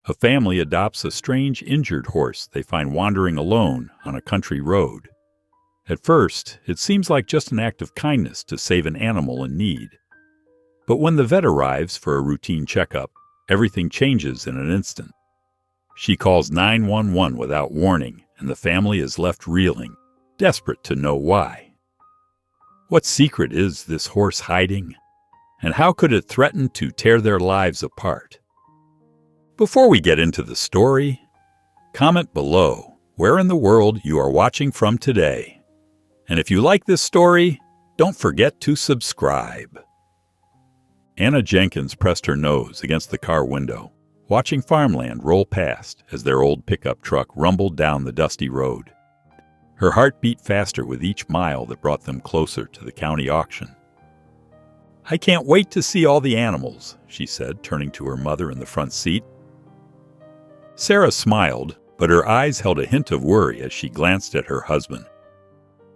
A family adopts a strange injured horse they find wandering alone on a country road. At first, it seems like just an act of kindness to save an animal in need. But when the vet arrives for a routine checkup, everything changes in an instant. She calls 911 without warning, and the family is left reeling, desperate to know why. What secret is this horse hiding? And how could it threaten to tear their lives apart? Before we get into the story, comment below where in the world you are watching from today. And if you like this story, don't forget to subscribe. Anna Jenkins pressed her nose against the car window, watching farmland roll past as their old pickup truck rumbled down the dusty road. Her heart beat faster with each mile that brought them closer to the county auction. "I can't wait to see all the animals," she said, turning to her mother in the front seat. Sarah smiled, but her eyes held a hint of worry as she glanced at her husband.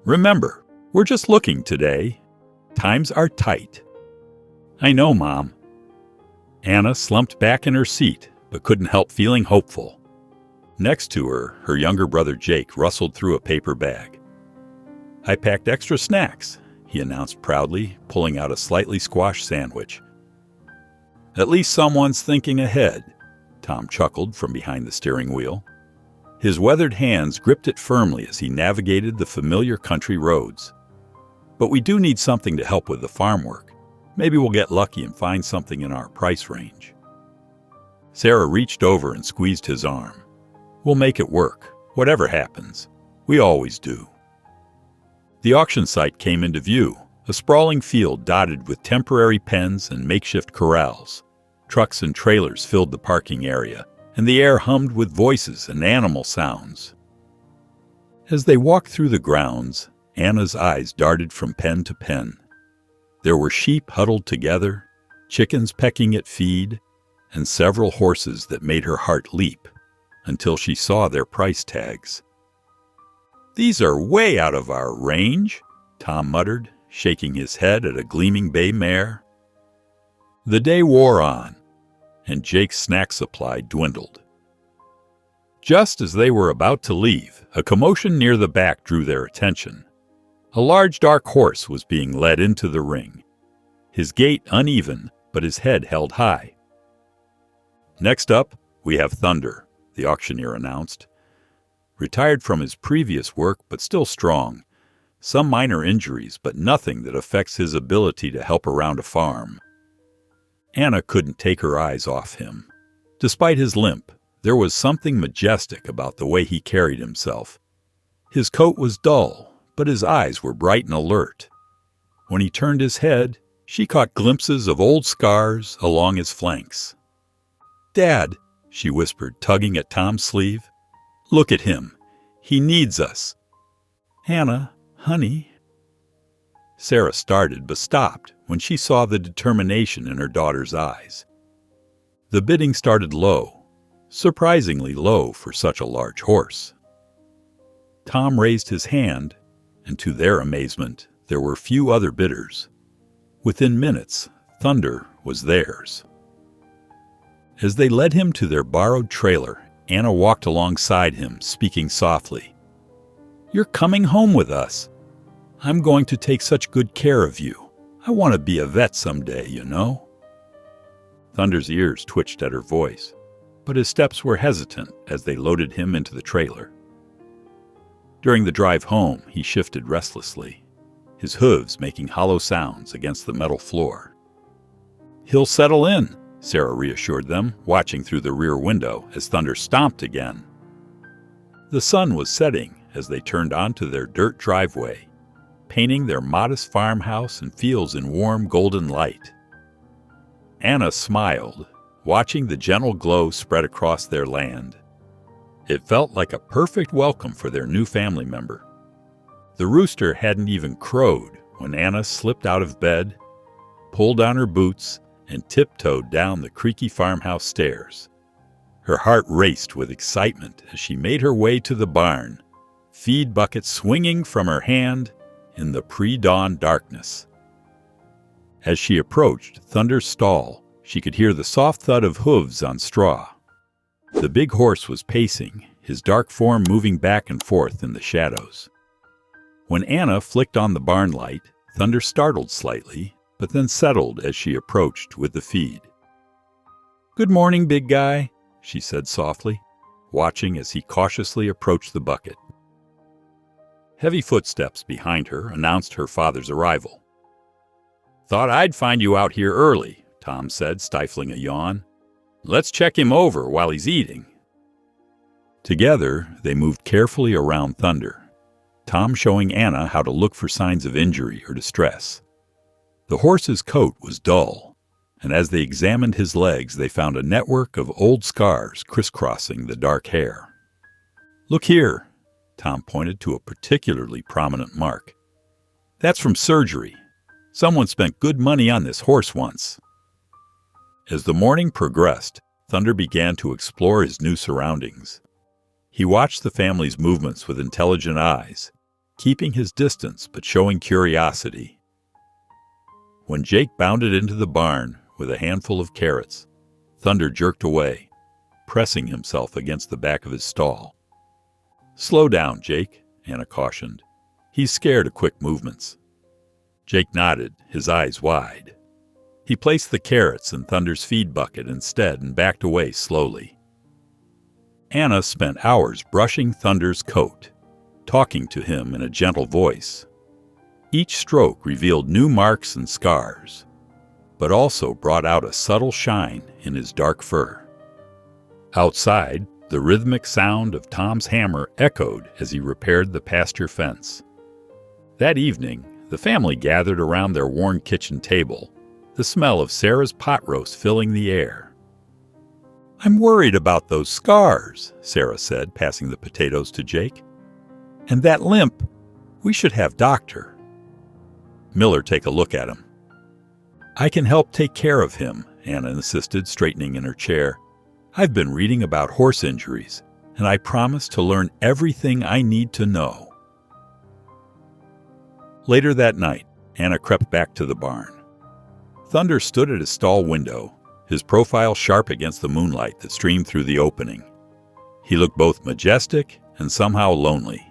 "Remember, we're just looking today. Times are tight." "I know, Mom." Anna slumped back in her seat, but couldn't help feeling hopeful. Next to her, her younger brother Jake rustled through a paper bag. "I packed extra snacks," he announced proudly, pulling out a slightly squashed sandwich. "At least someone's thinking ahead," Tom chuckled from behind the steering wheel. His weathered hands gripped it firmly as he navigated the familiar country roads. "But we do need something to help with the farm work. Maybe we'll get lucky and find something in our price range." Sarah reached over and squeezed his arm. "We'll make it work, whatever happens. We always do." The auction site came into view, a sprawling field dotted with temporary pens and makeshift corrals. Trucks and trailers filled the parking area, and the air hummed with voices and animal sounds. As they walked through the grounds, Anna's eyes darted from pen to pen. There were sheep huddled together, chickens pecking at feed, and several horses that made her heart leap until she saw their price tags. "These are way out of our range," Tom muttered, shaking his head at a gleaming bay mare. The day wore on, and Jake's snack supply dwindled. Just as they were about to leave, a commotion near the back drew their attention. A large dark horse was being led into the ring, his gait uneven, but his head held high. "Next up, we have Thunder," the auctioneer announced. Retired from his previous work, but still strong. Some minor injuries, but nothing that affects his ability to help around a farm. Anna couldn't take her eyes off him. Despite his limp, there was something majestic about the way he carried himself. His coat was dull, but his eyes were bright and alert. When he turned his head, she caught glimpses of old scars along his flanks. "Dad," she whispered, tugging at Tom's sleeve. "Look at him. He needs us." "Anna, honey." Sarah started but stopped when she saw the determination in her daughter's eyes. The bidding started low, surprisingly low for such a large horse. Tom raised his hand, and to their amazement, there were few other bidders. Within minutes, Thunder was theirs. As they led him to their borrowed trailer, Anna walked alongside him, speaking softly. "You're coming home with us. I'm going to take such good care of you. I want to be a vet someday, you know." Thunder's ears twitched at her voice, but his steps were hesitant as they loaded him into the trailer. During the drive home, he shifted restlessly, his hooves making hollow sounds against the metal floor. "He'll settle in," Sarah reassured them, watching through the rear window as Thunder stomped again. The sun was setting as they turned onto their dirt driveway, painting their modest farmhouse and fields in warm golden light. Anna smiled, watching the gentle glow spread across their land. It felt like a perfect welcome for their new family member. The rooster hadn't even crowed when Anna slipped out of bed, pulled on her boots, and tiptoed down the creaky farmhouse stairs. Her heart raced with excitement as she made her way to the barn, feed bucket swinging from her hand in the pre-dawn darkness. As she approached Thunder's stall, she could hear the soft thud of hooves on straw. The big horse was pacing, his dark form moving back and forth in the shadows. When Anna flicked on the barn light, Thunder startled slightly, but then settled as she approached with the feed. "Good morning, big guy," she said softly, watching as he cautiously approached the bucket. Heavy footsteps behind her announced her father's arrival. "Thought I'd find you out here early," Tom said, stifling a yawn. "Let's check him over while he's eating." Together, they moved carefully around Thunder, Tom showing Anna how to look for signs of injury or distress. The horse's coat was dull, and as they examined his legs, they found a network of old scars crisscrossing the dark hair. "Look here," Tom pointed to a particularly prominent mark. "That's from surgery. Someone spent good money on this horse once." As the morning progressed, Thunder began to explore his new surroundings. He watched the family's movements with intelligent eyes, keeping his distance but showing curiosity. When Jake bounded into the barn with a handful of carrots, Thunder jerked away, pressing himself against the back of his stall. "Slow down, Jake," Anna cautioned. "He's scared of quick movements." Jake nodded, his eyes wide. He placed the carrots in Thunder's feed bucket instead and backed away slowly. Anna spent hours brushing Thunder's coat, talking to him in a gentle voice. Each stroke revealed new marks and scars, but also brought out a subtle shine in his dark fur. Outside, the rhythmic sound of Tom's hammer echoed as he repaired the pasture fence. That evening, the family gathered around their worn kitchen table, the smell of Sarah's pot roast filling the air. "I'm worried about those scars," Sarah said, passing the potatoes to Jake. "And that limp. We should have Doctor Miller take a look at him." "I can help take care of him," Anna insisted, straightening in her chair. "I've been reading about horse injuries, and I promise to learn everything I need to know." Later that night, Anna crept back to the barn. Thunder stood at his stall window, his profile sharp against the moonlight that streamed through the opening. He looked both majestic and somehow lonely,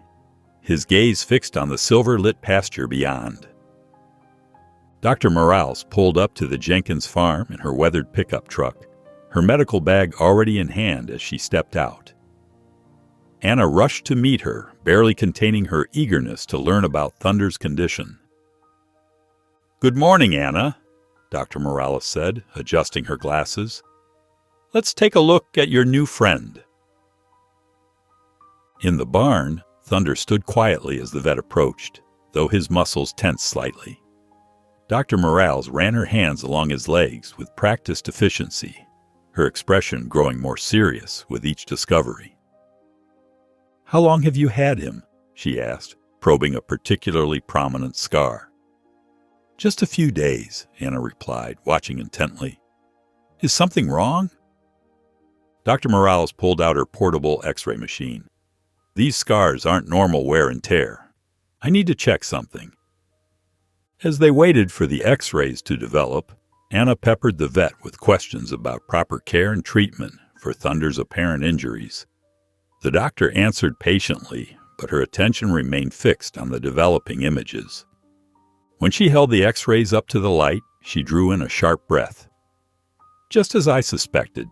his gaze fixed on the silver-lit pasture beyond. Dr. Morales pulled up to the Jenkins farm in her weathered pickup truck, her medical bag already in hand as she stepped out. Anna rushed to meet her, barely containing her eagerness to learn about Thunder's condition. "Good morning, Anna," Dr. Morales said, adjusting her glasses. "Let's take a look at your new friend." In the barn, Thunder stood quietly as the vet approached, though his muscles tensed slightly. Dr. Morales ran her hands along his legs with practiced efficiency, her expression growing more serious with each discovery. "How long have you had him?" she asked, probing a particularly prominent scar. "Just a few days," Anna replied, watching intently. "Is something wrong?" Dr. Morales pulled out her portable X-ray machine. "These scars aren't normal wear and tear. I need to check something." As they waited for the X-rays to develop, Anna peppered the vet with questions about proper care and treatment for Thunder's apparent injuries. The doctor answered patiently, but her attention remained fixed on the developing images. When she held the X-rays up to the light, she drew in a sharp breath. "Just as I suspected.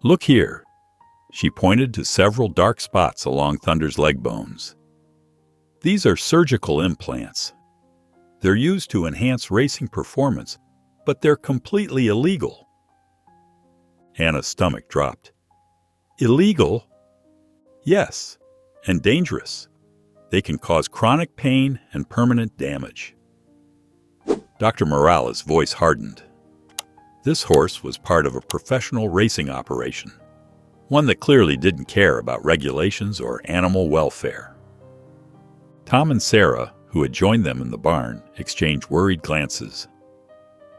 Look here." She pointed to several dark spots along Thunder's leg bones. "These are surgical implants. They're used to enhance racing performance, but they're completely illegal." Anna's stomach dropped. "Illegal?" "Yes, and dangerous. They can cause chronic pain and permanent damage." Dr. Morales' voice hardened. This horse was part of a professional racing operation, one that clearly didn't care about regulations or animal welfare. Tom and Sarah, who had joined them in the barn, exchanged worried glances.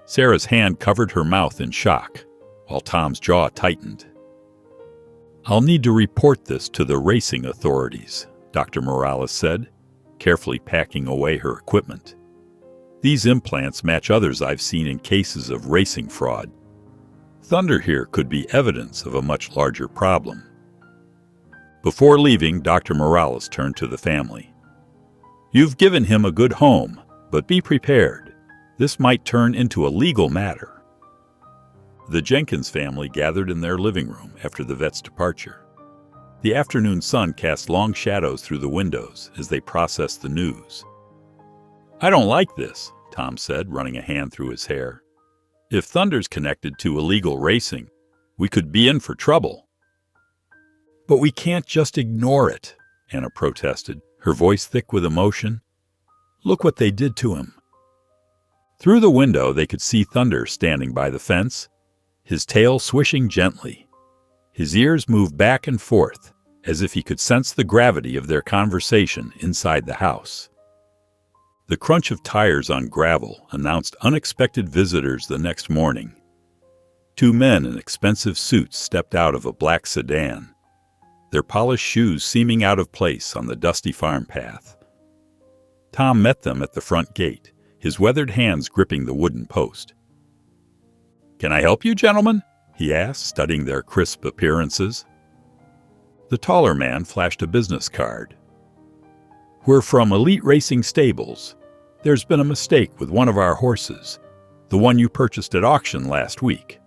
Sarah's hand covered her mouth in shock, while Tom's jaw tightened. "I'll need to report this to the racing authorities," Dr. Morales said, carefully packing away her equipment. "These implants match others I've seen in cases of racing fraud." Thunder here could be evidence of a much larger problem. Before leaving, Dr. Morales turned to the family. "You've given him a good home, but be prepared. This might turn into a legal matter." The Jenkins family gathered in their living room after the vet's departure. The afternoon sun cast long shadows through the windows as they processed the news. "I don't like this," Tom said, running a hand through his hair. "If Thunder's connected to illegal racing, we could be in for trouble." "But we can't just ignore it," Anna protested, her voice thick with emotion. "Look what they did to him." Through the window, they could see Thunder standing by the fence, his tail swishing gently. His ears moved back and forth, as if he could sense the gravity of their conversation inside the house. The crunch of tires on gravel announced unexpected visitors the next morning. Two men in expensive suits stepped out of a black sedan, their polished shoes seeming out of place on the dusty farm path. Tom met them at the front gate, his weathered hands gripping the wooden post. "Can I help you, gentlemen?" he asked, studying their crisp appearances. The taller man flashed a business card. "We're from Elite Racing Stables. There's been a mistake with one of our horses, the one you purchased at auction last week."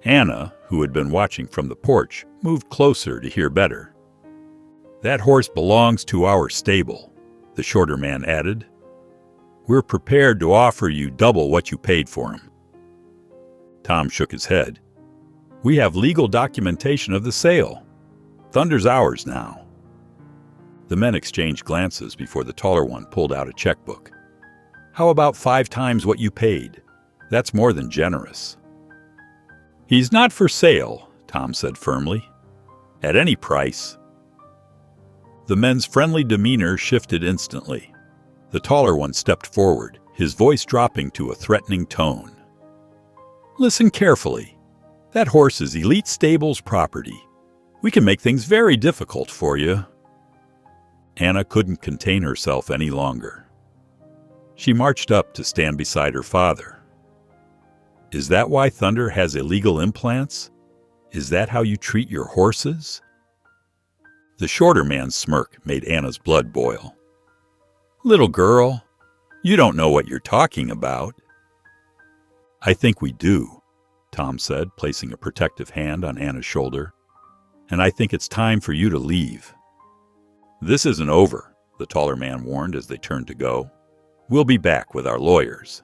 Anna, who had been watching from the porch, moved closer to hear better. "That horse belongs to our stable," the shorter man added. "We're prepared to offer you double what you paid for him." Tom shook his head. "We have legal documentation of the sale. Thunder's ours now." The men exchanged glances before the taller one pulled out a checkbook. "How about 5 times what you paid? That's more than generous." "He's not for sale," Tom said firmly. "At any price." The men's friendly demeanor shifted instantly. The taller one stepped forward, his voice dropping to a threatening tone. "Listen carefully. That horse is Elite Stables property. We can make things very difficult for you." Anna couldn't contain herself any longer. She marched up to stand beside her father. "Is that why Thunder has illegal implants? Is that how you treat your horses?" The shorter man's smirk made Anna's blood boil. "Little girl, you don't know what you're talking about." "I think we do," Tom said, placing a protective hand on Anna's shoulder. "And I think it's time for you to leave." "This isn't over," the taller man warned as they turned to go. "We'll be back with our lawyers."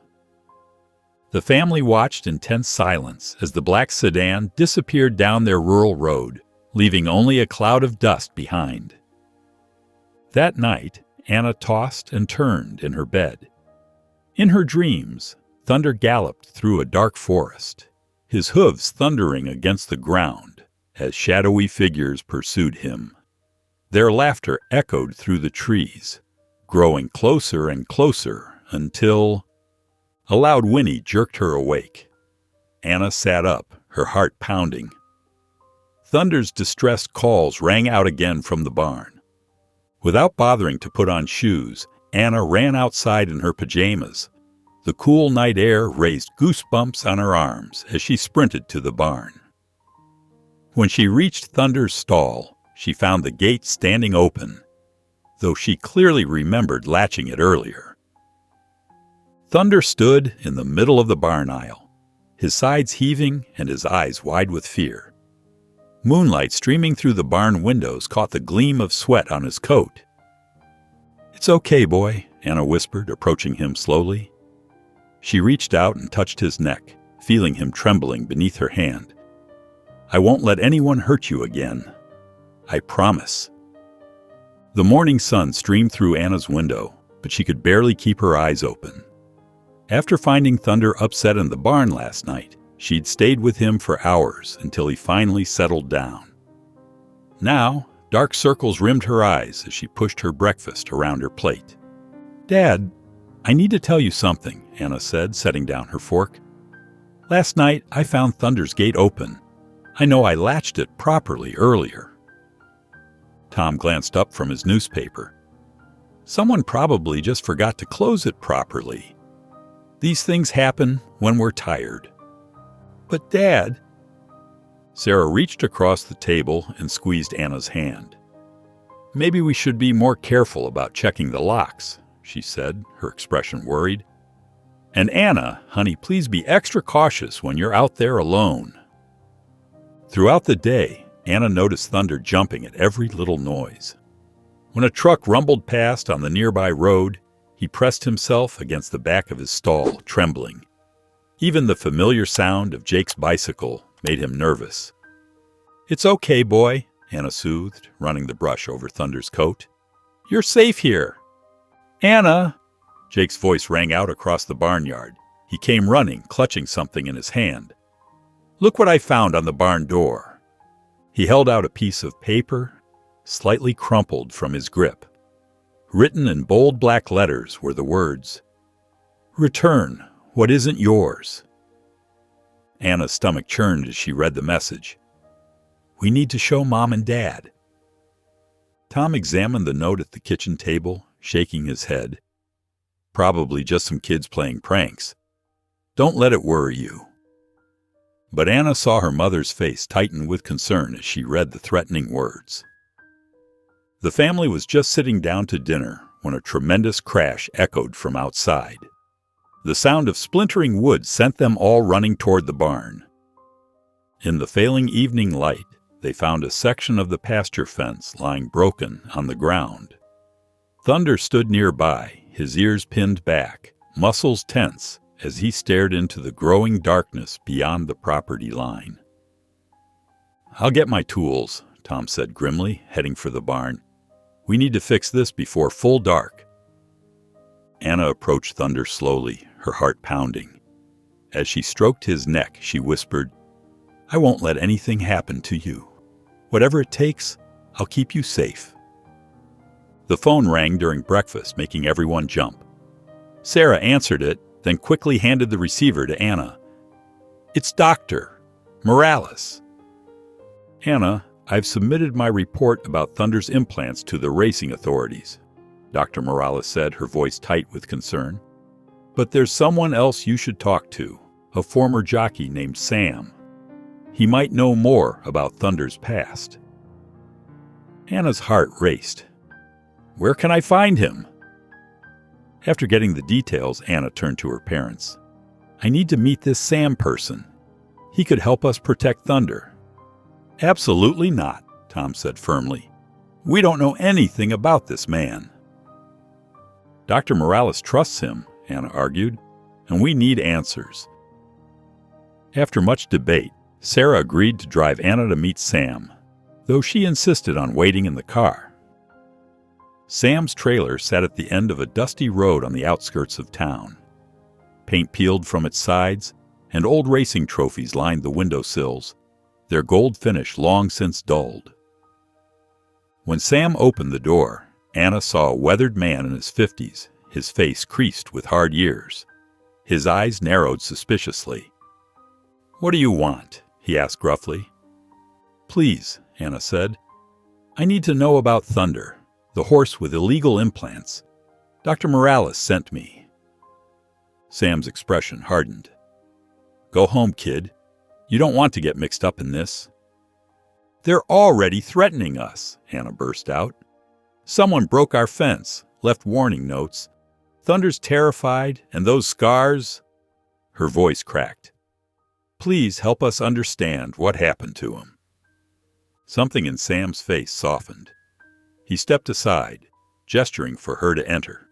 The family watched in tense silence as the black sedan disappeared down their rural road, leaving only a cloud of dust behind. That night, Anna tossed and turned in her bed. In her dreams, Thunder galloped through a dark forest, his hooves thundering against the ground as shadowy figures pursued him. Their laughter echoed through the trees, growing closer and closer until a loud whinny jerked her awake. Anna sat up, her heart pounding. Thunder's distressed calls rang out again from the barn. Without bothering to put on shoes, Anna ran outside in her pajamas. The cool night air raised goosebumps on her arms as she sprinted to the barn. When she reached Thunder's stall, she found the gate standing open, though she clearly remembered latching it earlier. Thunder stood in the middle of the barn aisle, his sides heaving and his eyes wide with fear. Moonlight streaming through the barn windows caught the gleam of sweat on his coat. "It's okay, boy," Anna whispered, approaching him slowly. She reached out and touched his neck, feeling him trembling beneath her hand. "I won't let anyone hurt you again. I promise." The morning sun streamed through Anna's window, but she could barely keep her eyes open. After finding Thunder upset in the barn last night, she'd stayed with him for hours until he finally settled down. Now, dark circles rimmed her eyes as she pushed her breakfast around her plate. "Dad, I need to tell you something," Anna said, setting down her fork. "Last night, I found Thunder's gate open. I know I latched it properly earlier." Tom glanced up from his newspaper. "Someone probably just forgot to close it properly. These things happen when we're tired." But Dad... Sarah reached across the table and squeezed Anna's hand. Maybe we should be more careful about checking the locks, she said, her expression worried. And Anna, honey, please be extra cautious when you're out there alone. Throughout the day, Anna noticed Thunder jumping at every little noise. When a truck rumbled past on the nearby road, he pressed himself against the back of his stall, trembling. Even the familiar sound of Jake's bicycle made him nervous. It's okay, boy, Anna soothed, running the brush over Thunder's coat. You're safe here. Anna! Jake's voice rang out across the barnyard. He came running, clutching something in his hand. Look what I found on the barn door. He held out a piece of paper, slightly crumpled from his grip. Written in bold black letters were the words, "Return what isn't yours." Anna's stomach churned as she read the message. We need to show Mom and Dad. Tom examined the note at the kitchen table, shaking his head. Probably just some kids playing pranks. Don't let it worry you. But Anna saw her mother's face tighten with concern as she read the threatening words. The family was just sitting down to dinner when a tremendous crash echoed from outside. The sound of splintering wood sent them all running toward the barn. In the failing evening light, they found a section of the pasture fence lying broken on the ground. Thunder stood nearby, his ears pinned back, muscles tense as he stared into the growing darkness beyond the property line. I'll get my tools, Tom said grimly, heading for the barn. We need to fix this before full dark. Anna approached Thunder slowly, her heart pounding. As she stroked his neck, she whispered, I won't let anything happen to you. Whatever it takes, I'll keep you safe. The phone rang during breakfast, making everyone jump. Sarah answered it, then quickly handed the receiver to Anna. It's Dr. Morales. Anna, I've submitted my report about Thunder's implants to the racing authorities, Dr. Morales said, her voice tight with concern. But there's someone else you should talk to, a former jockey named Sam. He might know more about Thunder's past. Anna's heart raced. Where can I find him? After getting the details, Anna turned to her parents. I need to meet this Sam person. He could help us protect Thunder. Absolutely not, Tom said firmly. We don't know anything about this man. Dr. Morales trusts him, Anna argued, and we need answers. After much debate, Sarah agreed to drive Anna to meet Sam, though she insisted on waiting in the car. Sam's trailer sat at the end of a dusty road on the outskirts of town. Paint peeled from its sides, and old racing trophies lined the windowsills, their gold finish long since dulled. When Sam opened the door, Anna saw a weathered man in his 50s, his face creased with hard years. His eyes narrowed suspiciously. What do you want? He asked gruffly. Please, Anna said. I need to know about Thunder, the horse with illegal implants. Dr. Morales sent me. Sam's expression hardened. Go home, kid. You don't want to get mixed up in this. They're already threatening us, Anna burst out. Someone broke our fence, left warning notes. Thunder's terrified, and those scars... Her voice cracked. Please help us understand what happened to him. Something in Sam's face softened. He stepped aside, gesturing for her to enter.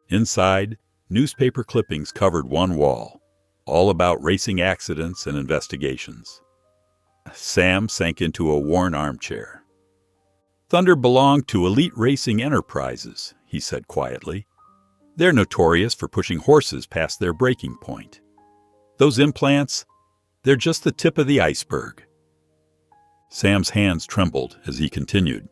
Inside, newspaper clippings covered one wall, all about racing accidents and investigations. Sam sank into a worn armchair. Thunder belonged to Elite Racing Enterprises, he said quietly. They're notorious for pushing horses past their breaking point. Those implants, they're just the tip of the iceberg. Sam's hands trembled as he continued.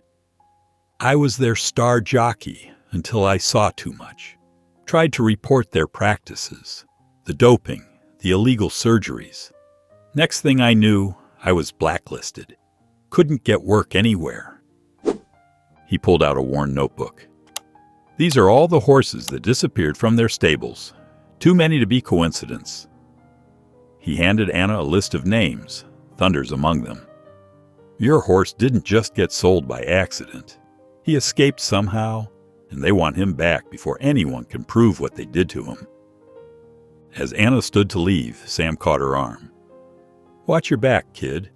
I was their star jockey until I saw too much. Tried to report their practices, the doping, the illegal surgeries. Next thing I knew, I was blacklisted. Couldn't get work anywhere. He pulled out a worn notebook. These are all the horses that disappeared from their stables. Too many to be coincidence. He handed Anna a list of names, Thunder's among them. Your horse didn't just get sold by accident. He escaped somehow, and they want him back before anyone can prove what they did to him. As Anna stood to leave, Sam caught her arm. Watch your back, kid.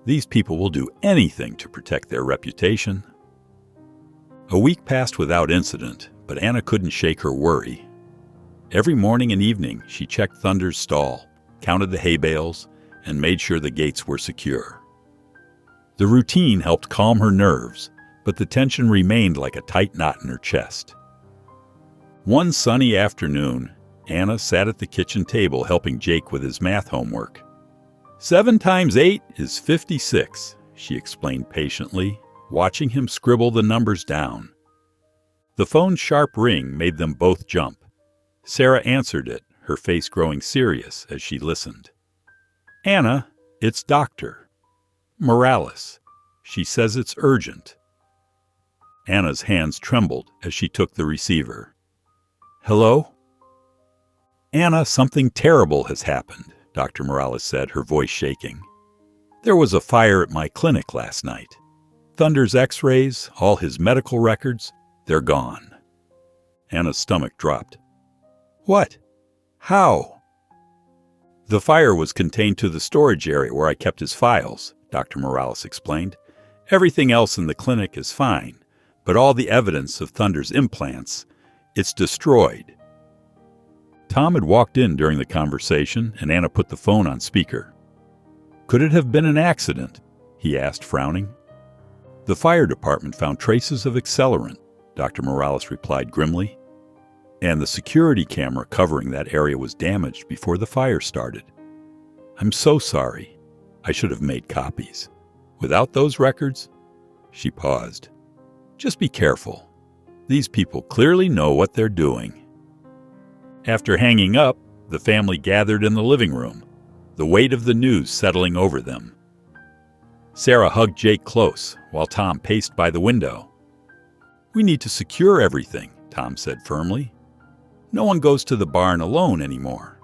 These people will do anything to protect their reputation. A week passed without incident, but Anna couldn't shake her worry. Every morning and evening, she checked Thunder's stall, counted the hay bales, and made sure the gates were secure. The routine helped calm her nerves, but the tension remained like a tight knot in her chest. One sunny afternoon, Anna sat at the kitchen table helping Jake with his math homework. 7 times 8 is 56, she explained patiently, watching him scribble the numbers down. The phone's sharp ring made them both jump. Sarah answered it, her face growing serious as she listened. Anna, it's Dr. Morales. She says it's urgent. Anna's hands trembled as she took the receiver. Hello? Anna, something terrible has happened, Dr. Morales said, her voice shaking. There was a fire at my clinic last night. Thunder's x-rays, all his medical records, they're gone. Anna's stomach dropped. What? How? The fire was contained to the storage area where I kept his files, Dr. Morales explained. Everything else in the clinic is fine, but all the evidence of Thunder's implants, it's destroyed. Tom had walked in during the conversation, and Anna put the phone on speaker. Could it have been an accident? He asked, frowning. The fire department found traces of accelerant, Dr. Morales replied grimly. And the security camera covering that area was damaged before the fire started. I'm so sorry. I should have made copies. Without those records? She paused. Just be careful. These people clearly know what they're doing. After hanging up, the family gathered in the living room, the weight of the news settling over them. Sarah hugged Jake close, while Tom paced by the window. We need to secure everything, Tom said firmly. No one goes to the barn alone anymore.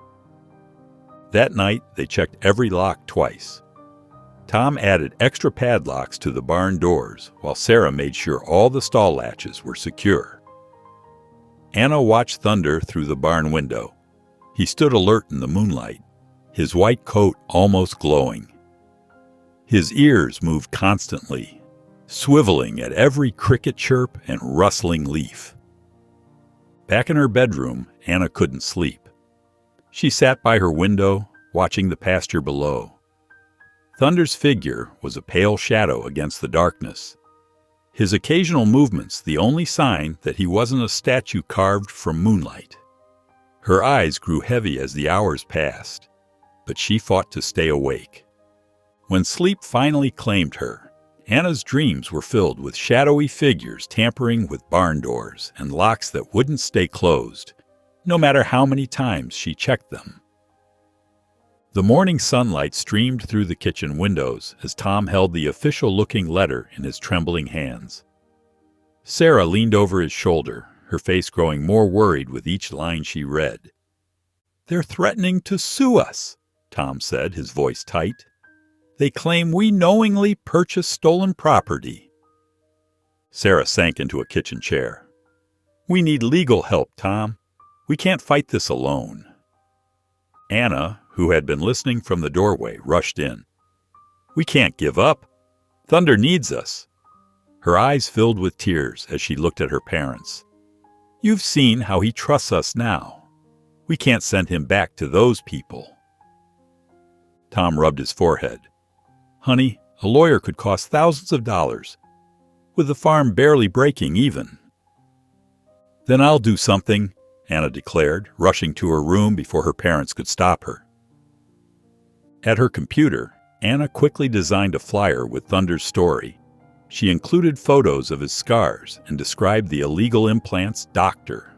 That night, they checked every lock twice. Tom added extra padlocks to the barn doors, while Sarah made sure all the stall latches were secure. Anna watched Thunder through the barn window. He stood alert in the moonlight, his white coat almost glowing. His ears moved constantly, swiveling at every cricket chirp and rustling leaf. Back in her bedroom, Anna couldn't sleep. She sat by her window, watching the pasture below. Thunder's figure was a pale shadow against the darkness. His occasional movements the only sign that he wasn't a statue carved from moonlight. Her eyes grew heavy as the hours passed, but she fought to stay awake. When sleep finally claimed her, Anna's dreams were filled with shadowy figures tampering with barn doors and locks that wouldn't stay closed, no matter how many times she checked them. The morning sunlight streamed through the kitchen windows as Tom held the official-looking letter in his trembling hands. Sarah leaned over his shoulder, her face growing more worried with each line she read. They're threatening to sue us, Tom said, his voice tight. They claim we knowingly purchased stolen property. Sarah sank into a kitchen chair. We need legal help, Tom. We can't fight this alone. Anna, who had been listening from the doorway, rushed in. We can't give up. Thunder needs us. Her eyes filled with tears as she looked at her parents. You've seen how he trusts us now. We can't send him back to those people. Tom rubbed his forehead. Honey, a lawyer could cost thousands of dollars, with the farm barely breaking even. Then I'll do something, Anna declared, rushing to her room before her parents could stop her. At her computer, Anna quickly designed a flyer with Thunder's story. She included photos of his scars and described the illegal implants Dr.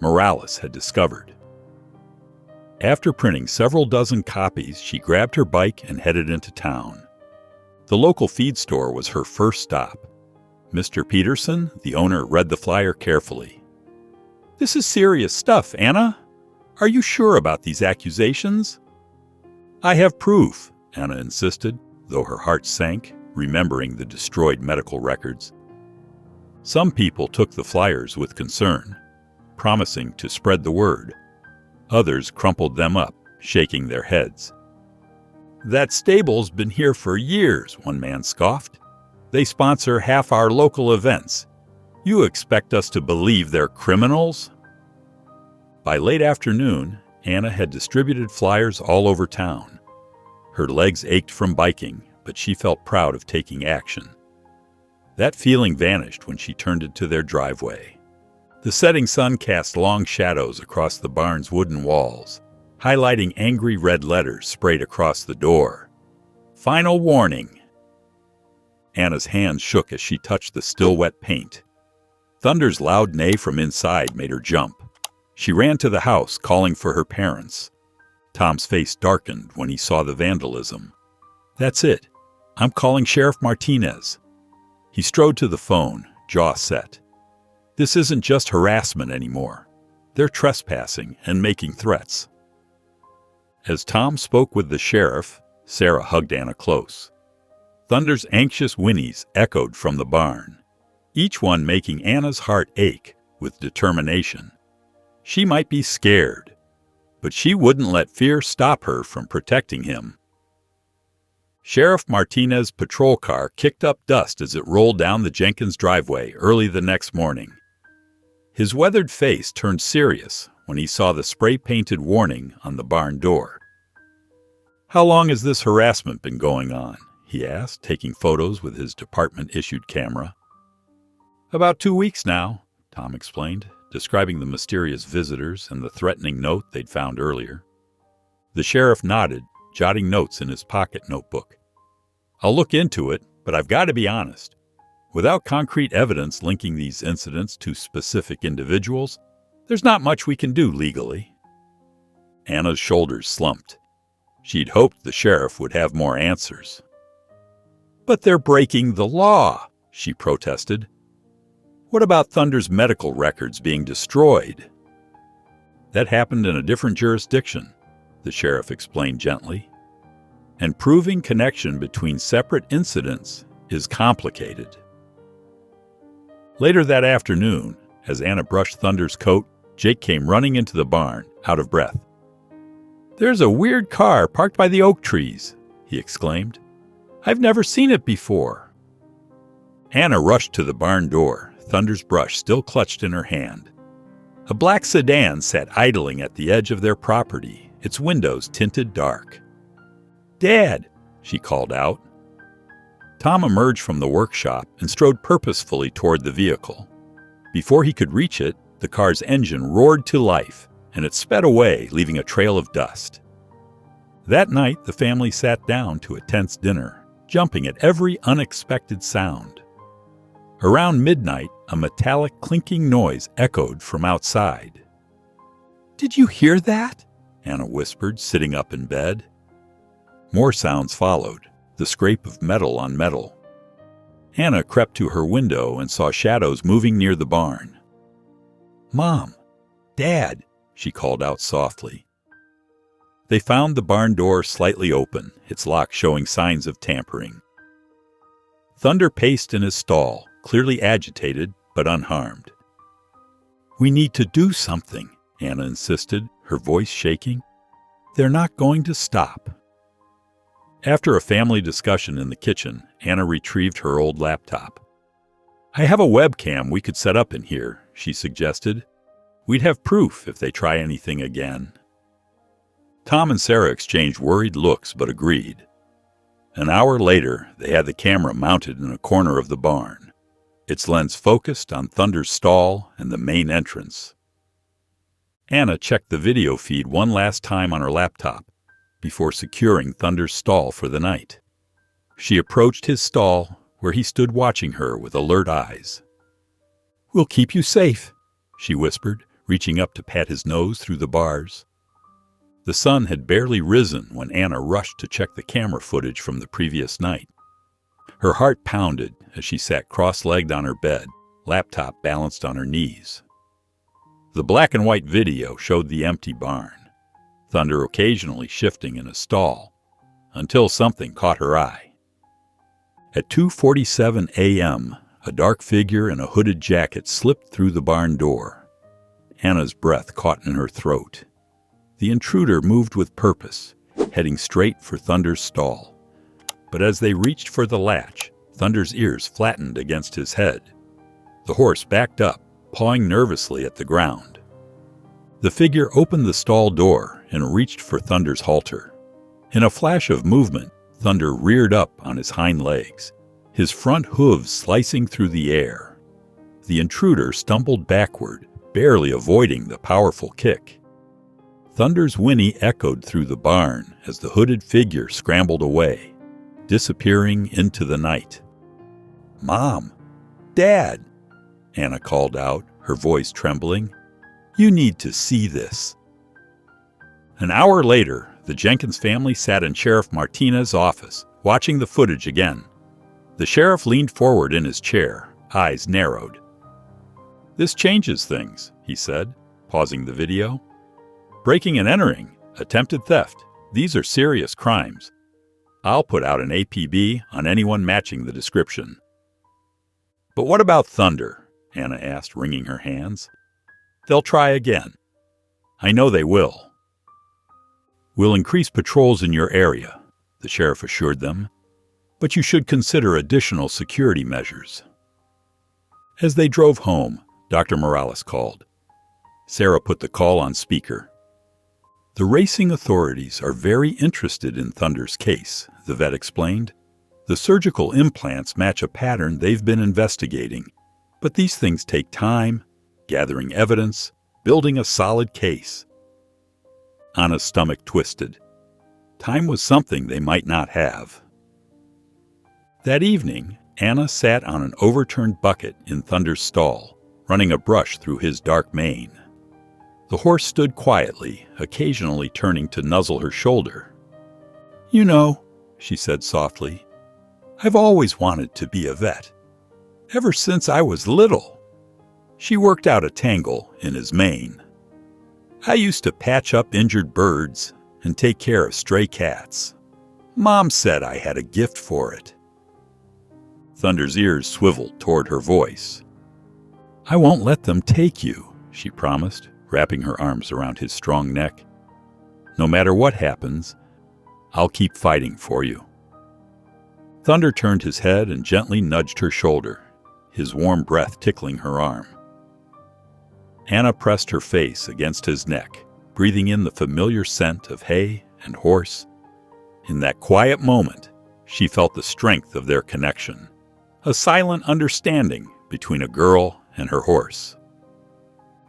Morales had discovered. After printing several dozen copies, she grabbed her bike and headed into town. The local feed store was her first stop. Mr. Peterson, the owner, read the flyer carefully. This is serious stuff, Anna. Are you sure about these accusations? I have proof, Anna insisted, though her heart sank, remembering the destroyed medical records. Some people took the flyers with concern, promising to spread the word. Others crumpled them up, shaking their heads. That stable's been here for years, one man scoffed. They sponsor half our local events. You expect us to believe they're criminals? By late afternoon, Anna had distributed flyers all over town. Her legs ached from biking, but she felt proud of taking action. That feeling vanished when she turned into their driveway. The setting sun cast long shadows across the barn's wooden walls, highlighting angry red letters sprayed across the door. Final warning. Anna's hands shook as she touched the still wet paint. Thunder's loud neigh from inside made her jump. She ran to the house, calling for her parents. Tom's face darkened when he saw the vandalism. That's it. I'm calling Sheriff Martinez. He strode to the phone, jaw set. This isn't just harassment anymore. They're trespassing and making threats. As Tom spoke with the sheriff, Sarah hugged Anna close. Thunder's anxious whinnies echoed from the barn, each one making Anna's heart ache with determination. She might be scared, but she wouldn't let fear stop her from protecting him. Sheriff Martinez's patrol car kicked up dust as it rolled down the Jenkins driveway early the next morning. His weathered face turned serious when he saw the spray-painted warning on the barn door. How long has this harassment been going on? He asked, taking photos with his department-issued camera. About 2 weeks now, Tom explained, describing the mysterious visitors and the threatening note they'd found earlier. The sheriff nodded, jotting notes in his pocket notebook. I'll look into it, but I've got to be honest. Without concrete evidence linking these incidents to specific individuals, there's not much we can do legally. Anna's shoulders slumped. She'd hoped the sheriff would have more answers. But they're breaking the law, she protested. What about Thunder's medical records being destroyed? That happened in a different jurisdiction, the sheriff explained gently. And proving connection between separate incidents is complicated. Later that afternoon, as Anna brushed Thunder's coat, Jake came running into the barn, out of breath. There's a weird car parked by the oak trees, he exclaimed. I've never seen it before. Anna rushed to the barn door, Thunder's brush still clutched in her hand. A black sedan sat idling at the edge of their property, its windows tinted dark. Dad, she called out. Tom emerged from the workshop and strode purposefully toward the vehicle. Before he could reach it, the car's engine roared to life, and it sped away, leaving a trail of dust. That night, the family sat down to a tense dinner, jumping at every unexpected sound. Around midnight, a metallic clinking noise echoed from outside. Did you hear that? Anna whispered, sitting up in bed. More sounds followed, the scrape of metal on metal. Anna crept to her window and saw shadows moving near the barn. Mom! Dad! She called out softly. They found the barn door slightly open, its lock showing signs of tampering. Thunder paced in his stall, clearly agitated but unharmed. We need to do something, Anna insisted, her voice shaking. They're not going to stop. After a family discussion in the kitchen, Anna retrieved her old laptop. I have a webcam we could set up in here, she suggested. We'd have proof if they try anything again. Tom and Sarah exchanged worried looks but agreed. An hour later, they had the camera mounted in a corner of the barn, its lens focused on Thunder's stall and the main entrance. Anna checked the video feed one last time on her laptop before securing Thunder's stall for the night. She approached his stall, where he stood watching her with alert eyes. We'll keep you safe, she whispered, reaching up to pat his nose through the bars. The sun had barely risen when Anna rushed to check the camera footage from the previous night. Her heart pounded as she sat cross-legged on her bed, laptop balanced on her knees. The black and white video showed the empty barn. Thunder occasionally shifting in a stall, until something caught her eye. At 2:47 a.m., a dark figure in a hooded jacket slipped through the barn door. Anna's breath caught in her throat. The intruder moved with purpose, heading straight for Thunder's stall. But as they reached for the latch, Thunder's ears flattened against his head. The horse backed up, pawing nervously at the ground. The figure opened the stall door and reached for Thunder's halter. In a flash of movement, Thunder reared up on his hind legs, his front hooves slicing through the air. The intruder stumbled backward, barely avoiding the powerful kick. Thunder's whinny echoed through the barn as the hooded figure scrambled away, disappearing into the night. "Mom! Dad!" Anna called out, her voice trembling. "You need to see this." An hour later, the Jenkins family sat in Sheriff Martinez's office, watching the footage again. The sheriff leaned forward in his chair, eyes narrowed. "This changes things," he said, pausing the video. "Breaking and entering, attempted theft, these are serious crimes. I'll put out an APB on anyone matching the description." "But what about Thunder?" Anna asked, wringing her hands. "They'll try again." "I know they will." "We'll increase patrols in your area," the sheriff assured them, "but you should consider additional security measures." As they drove home, Dr. Morales called. Sarah put the call on speaker. "The racing authorities are very interested in Thunder's case," the vet explained. "The surgical implants match a pattern they've been investigating, but these things take time, gathering evidence, building a solid case." Anna's stomach twisted. Time was something they might not have. That evening, Anna sat on an overturned bucket in Thunder's stall, running a brush through his dark mane. The horse stood quietly, occasionally turning to nuzzle her shoulder. "You know," she said softly, "I've always wanted to be a vet. Ever since I was little." She worked out a tangle in his mane. "I used to patch up injured birds and take care of stray cats. Mom said I had a gift for it." Thunder's ears swiveled toward her voice. "I won't let them take you," she promised, wrapping her arms around his strong neck. "No matter what happens, I'll keep fighting for you." Thunder turned his head and gently nudged her shoulder, his warm breath tickling her arm. Anna pressed her face against his neck, breathing in the familiar scent of hay and horse. In that quiet moment, she felt the strength of their connection, a silent understanding between a girl and her horse.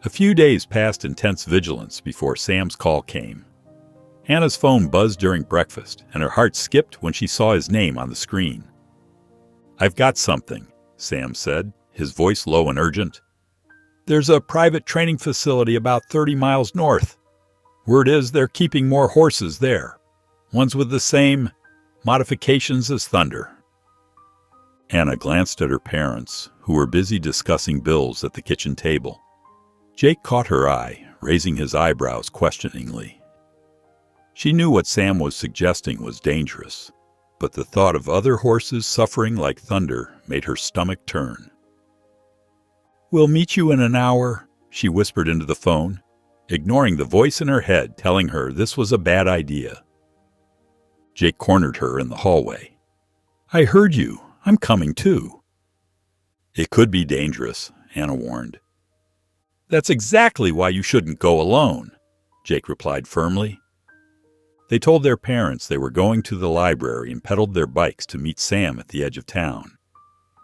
A few days passed intense vigilance before Sam's call came. Anna's phone buzzed during breakfast, and her heart skipped when she saw his name on the screen. "I've got something," Sam said, his voice low and urgent. "There's a private training facility about 30 miles north. Word is they're keeping more horses there, ones with the same modifications as Thunder." Anna glanced at her parents, who were busy discussing bills at the kitchen table. Jake caught her eye, raising his eyebrows questioningly. She knew what Sam was suggesting was dangerous, but the thought of other horses suffering like Thunder made her stomach turn. "We'll meet you in an hour," she whispered into the phone, ignoring the voice in her head telling her this was a bad idea. Jake cornered her in the hallway. "I heard you. I'm coming too." "It could be dangerous," Anna warned. "That's exactly why you shouldn't go alone," Jake replied firmly. They told their parents they were going to the library and pedaled their bikes to meet Sam at the edge of town.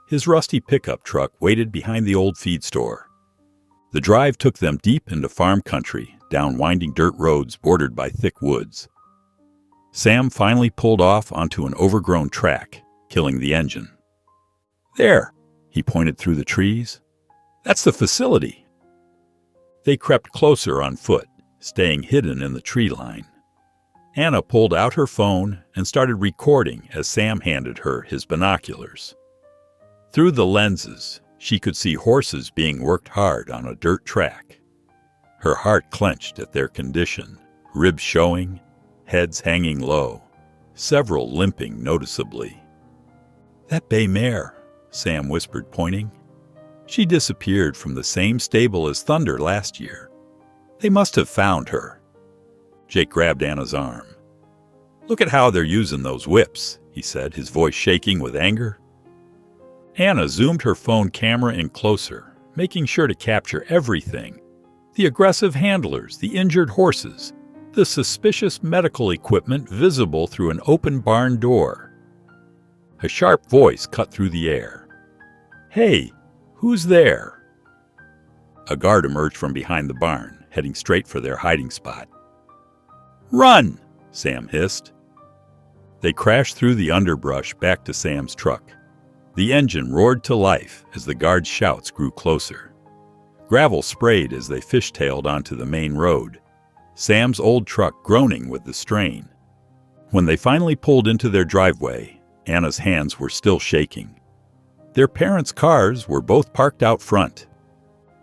His rusty pickup truck waited behind the old feed store. The drive took them deep into farm country, down winding dirt roads bordered by thick woods. Sam finally pulled off onto an overgrown track, killing the engine. "There," he pointed through the trees. "That's the facility." They crept closer on foot, staying hidden in the tree line. Anna pulled out her phone and started recording as Sam handed her his binoculars. Through the lenses, she could see horses being worked hard on a dirt track. Her heart clenched at their condition, ribs showing, heads hanging low, several limping noticeably. "That bay mare," Sam whispered, pointing. "She disappeared from the same stable as Thunder last year. They must have found her." Jake grabbed Anna's arm. "Look at how they're using those whips," he said, his voice shaking with anger. Anna zoomed her phone camera in closer, making sure to capture everything: the aggressive handlers, the injured horses, the suspicious medical equipment visible through an open barn door. A sharp voice cut through the air. "Hey, who's there?" A guard emerged from behind the barn, heading straight for their hiding spot. "Run!" Sam hissed. They crashed through the underbrush back to Sam's truck. The engine roared to life as the guard's shouts grew closer. Gravel sprayed as they fishtailed onto the main road, Sam's old truck groaning with the strain. When they finally pulled into their driveway, Anna's hands were still shaking. Their parents' cars were both parked out front.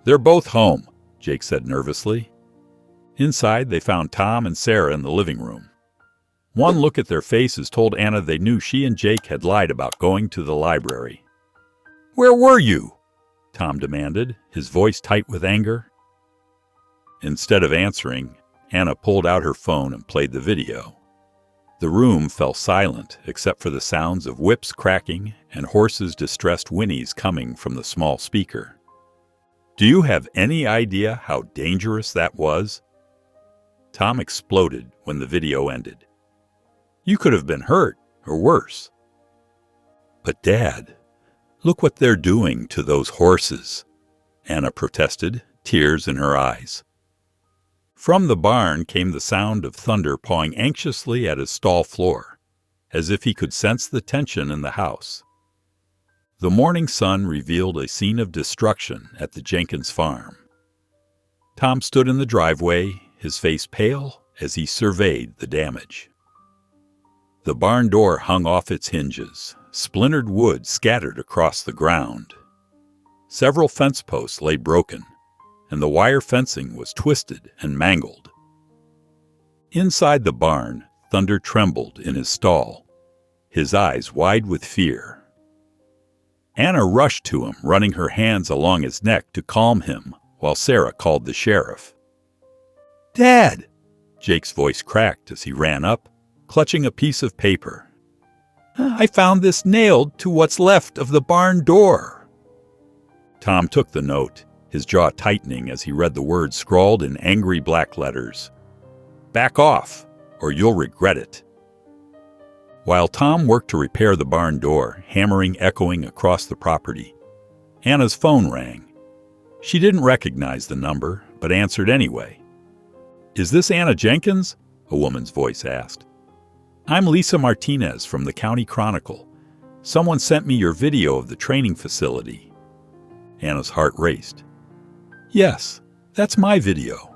"They're both home," Jake said nervously. Inside, they found Tom and Sarah in the living room. One look at their faces told Anna they knew she and Jake had lied about going to the library. "Where were you?" Tom demanded, his voice tight with anger. Instead of answering, Anna pulled out her phone and played the video. The room fell silent except for the sounds of whips cracking and horses' distressed whinnies coming from the small speaker. "Do you have any idea how dangerous that was?" Tom exploded when the video ended. "You could have been hurt, or worse." "But Dad, look what they're doing to those horses," Anna protested, tears in her eyes. From the barn came the sound of Thunder pawing anxiously at his stall floor, as if he could sense the tension in the house. The morning sun revealed a scene of destruction at the Jenkins farm. Tom stood in the driveway, his face pale as he surveyed the damage. The barn door hung off its hinges, splintered wood scattered across the ground. Several fence posts lay broken, and the wire fencing was twisted and mangled. Inside the barn, Thunder trembled in his stall, his eyes wide with fear. Anna rushed to him, running her hands along his neck to calm him, while Sarah called the sheriff. "Dad!" Jake's voice cracked as he ran up, clutching a piece of paper. "I found this nailed to what's left of the barn door." Tom took the note, his jaw tightening as he read the words scrawled in angry black letters. "Back off, or you'll regret it." While Tom worked to repair the barn door, hammering echoing across the property, Anna's phone rang. She didn't recognize the number, but answered anyway. "Is this Anna Jenkins?" a woman's voice asked. "I'm Lisa Martinez from the County Chronicle. Someone sent me your video of the training facility." Anna's heart raced. "Yes, that's my video.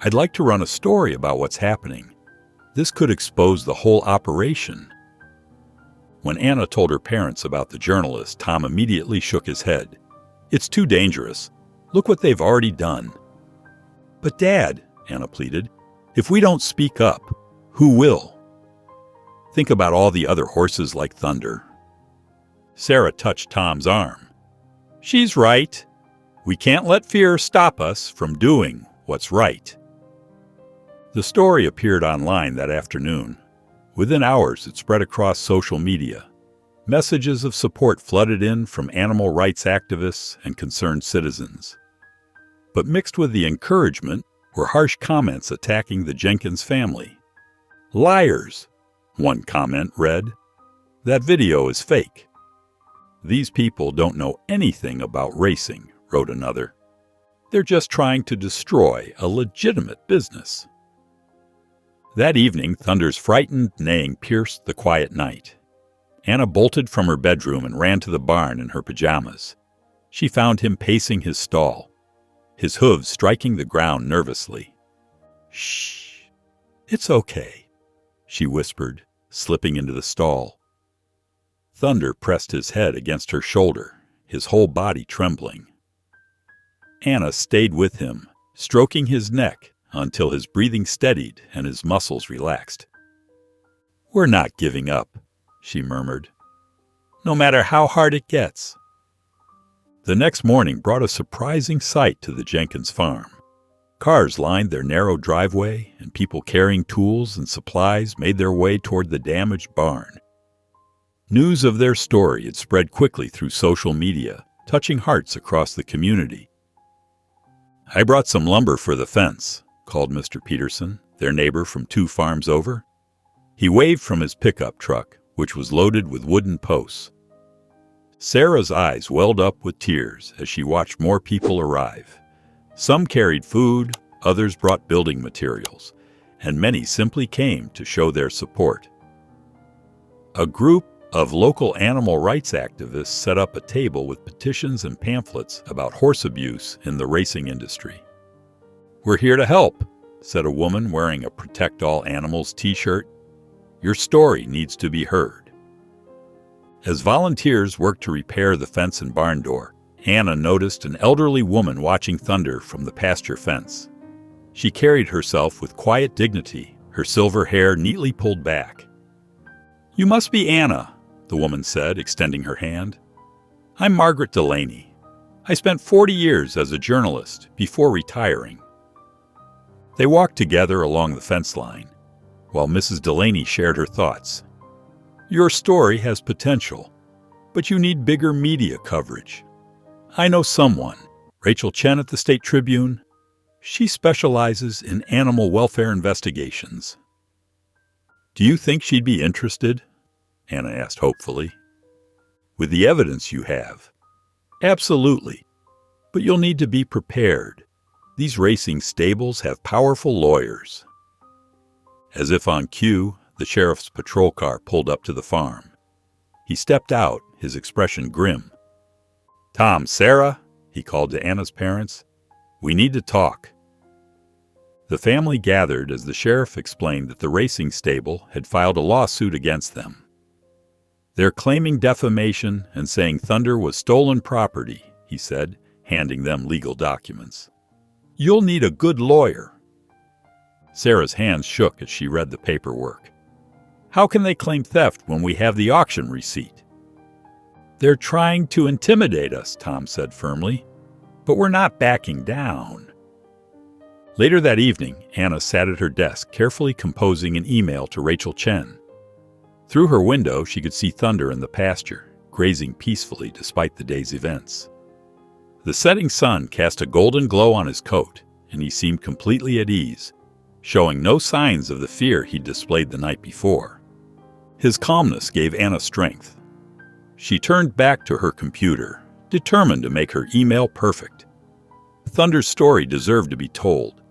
I'd like to run a story about what's happening. This could expose the whole operation." When Anna told her parents about the journalist, Tom immediately shook his head. "It's too dangerous. Look what they've already done." "But Dad," Anna pleaded, "if we don't speak up, who will? Think about all the other horses like Thunder." Sarah touched Tom's arm. "She's right. We can't let fear stop us from doing what's right." The story appeared online that afternoon. Within hours, it spread across social media. Messages of support flooded in from animal rights activists and concerned citizens. But mixed with the encouragement were harsh comments attacking the Jenkins family. "Liars," one comment read. "That video is fake." "These people don't know anything about racing," wrote another. "They're just trying to destroy a legitimate business." That evening, Thunder's frightened neighing pierced the quiet night. Anna bolted from her bedroom and ran to the barn in her pajamas. She found him pacing his stall, his hooves striking the ground nervously. "Shh, it's okay," she whispered, slipping into the stall. Thunder pressed his head against her shoulder, his whole body trembling. Anna stayed with him, stroking his neck until his breathing steadied and his muscles relaxed. "We're not giving up," she murmured, "no matter how hard it gets." The next morning brought a surprising sight to the Jenkins farm. Cars lined their narrow driveway, and people carrying tools and supplies made their way toward the damaged barn. News of their story had spread quickly through social media, touching hearts across the community. "I brought some lumber for the fence," called Mr. Peterson, their neighbor from 2 farms over. He waved from his pickup truck, which was loaded with wooden posts. Sarah's eyes welled up with tears as she watched more people arrive. Some carried food, others brought building materials, and many simply came to show their support. A group of local animal rights activists set up a table with petitions and pamphlets about horse abuse in the racing industry. "We're here to help," said a woman wearing a Protect All Animals t-shirt. "Your story needs to be heard." As volunteers worked to repair the fence and barn door, Anna noticed an elderly woman watching Thunder from the pasture fence. She carried herself with quiet dignity, her silver hair neatly pulled back. "You must be Anna," the woman said, extending her hand. "I'm Margaret Delaney. I spent 40 years as a journalist before retiring." They walked together along the fence line, while Mrs. Delaney shared her thoughts. "Your story has potential, but you need bigger media coverage. I know someone, Rachel Chen at the State Tribune. She specializes in animal welfare investigations." "Do you think she'd be interested?" Anna asked hopefully. "With the evidence you have?" "Absolutely. But you'll need to be prepared. These racing stables have powerful lawyers." As if on cue, the sheriff's patrol car pulled up to the farm. He stepped out, his expression grim. "Tom, Sarah," he called to Anna's parents, "we need to talk." The family gathered as the sheriff explained that the racing stable had filed a lawsuit against them. "They're claiming defamation and saying Thunder was stolen property," he said, handing them legal documents. "You'll need a good lawyer." Sarah's hands shook as she read the paperwork. "How can they claim theft when we have the auction receipt?" "They're trying to intimidate us," Tom said firmly, "but we're not backing down." Later that evening, Anna sat at her desk carefully composing an email to Rachel Chen. Through her window, she could see Thunder in the pasture, grazing peacefully despite the day's events. The setting sun cast a golden glow on his coat, and he seemed completely at ease, showing no signs of the fear he'd displayed the night before. His calmness gave Anna strength. She turned back to her computer, determined to make her email perfect. Thunder's story deserved to be told,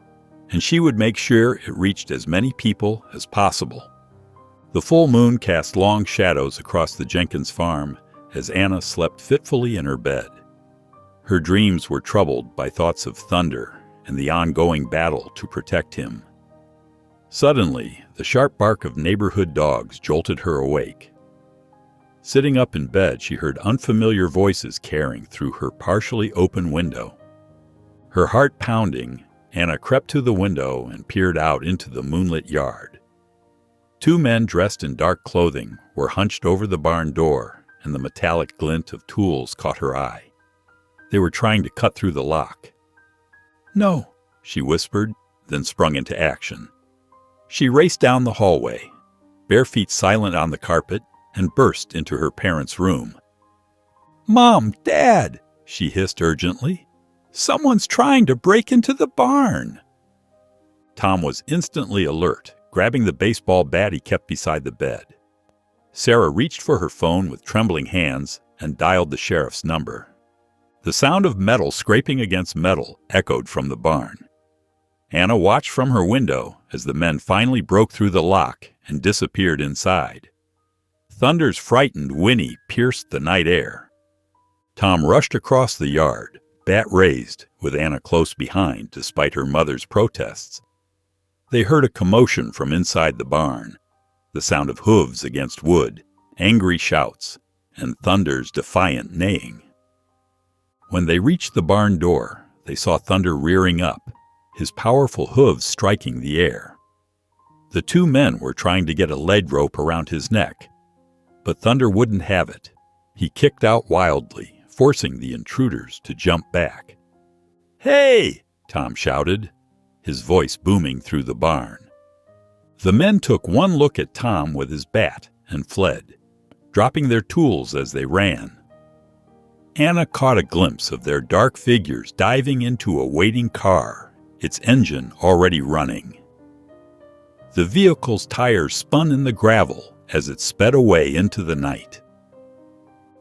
and she would make sure it reached as many people as possible. The full moon cast long shadows across the Jenkins farm as Anna slept fitfully in her bed. Her dreams were troubled by thoughts of Thunder and the ongoing battle to protect him. Suddenly, the sharp bark of neighborhood dogs jolted her awake. Sitting up in bed, she heard unfamiliar voices carrying through her partially open window. Her heart pounding, Anna crept to the window and peered out into the moonlit yard. 2 men dressed in dark clothing were hunched over the barn door, and the metallic glint of tools caught her eye. They were trying to cut through the lock. "No," she whispered, then sprung into action. She raced down the hallway, bare feet silent on the carpet, and burst into her parents' room. "Mom, Dad," she hissed urgently. "Someone's trying to break into the barn." Tom was instantly alert, grabbing the baseball bat he kept beside the bed. Sarah reached for her phone with trembling hands and dialed the sheriff's number. The sound of metal scraping against metal echoed from the barn. Anna watched from her window as the men finally broke through the lock and disappeared inside. Thunder's frightened whinny pierced the night air. Tom rushed across the yard, bat raised, with Anna close behind despite her mother's protests. They heard a commotion from inside the barn, the sound of hooves against wood, angry shouts, and Thunder's defiant neighing. When they reached the barn door, they saw Thunder rearing up, his powerful hooves striking the air. The two men were trying to get a lead rope around his neck, but Thunder wouldn't have it. He kicked out wildly, forcing the intruders to jump back. "Hey!" Tom shouted, his voice booming through the barn. The men took one look at Tom with his bat and fled, dropping their tools as they ran. Anna caught a glimpse of their dark figures diving into a waiting car, its engine already running. The vehicle's tires spun in the gravel as it sped away into the night.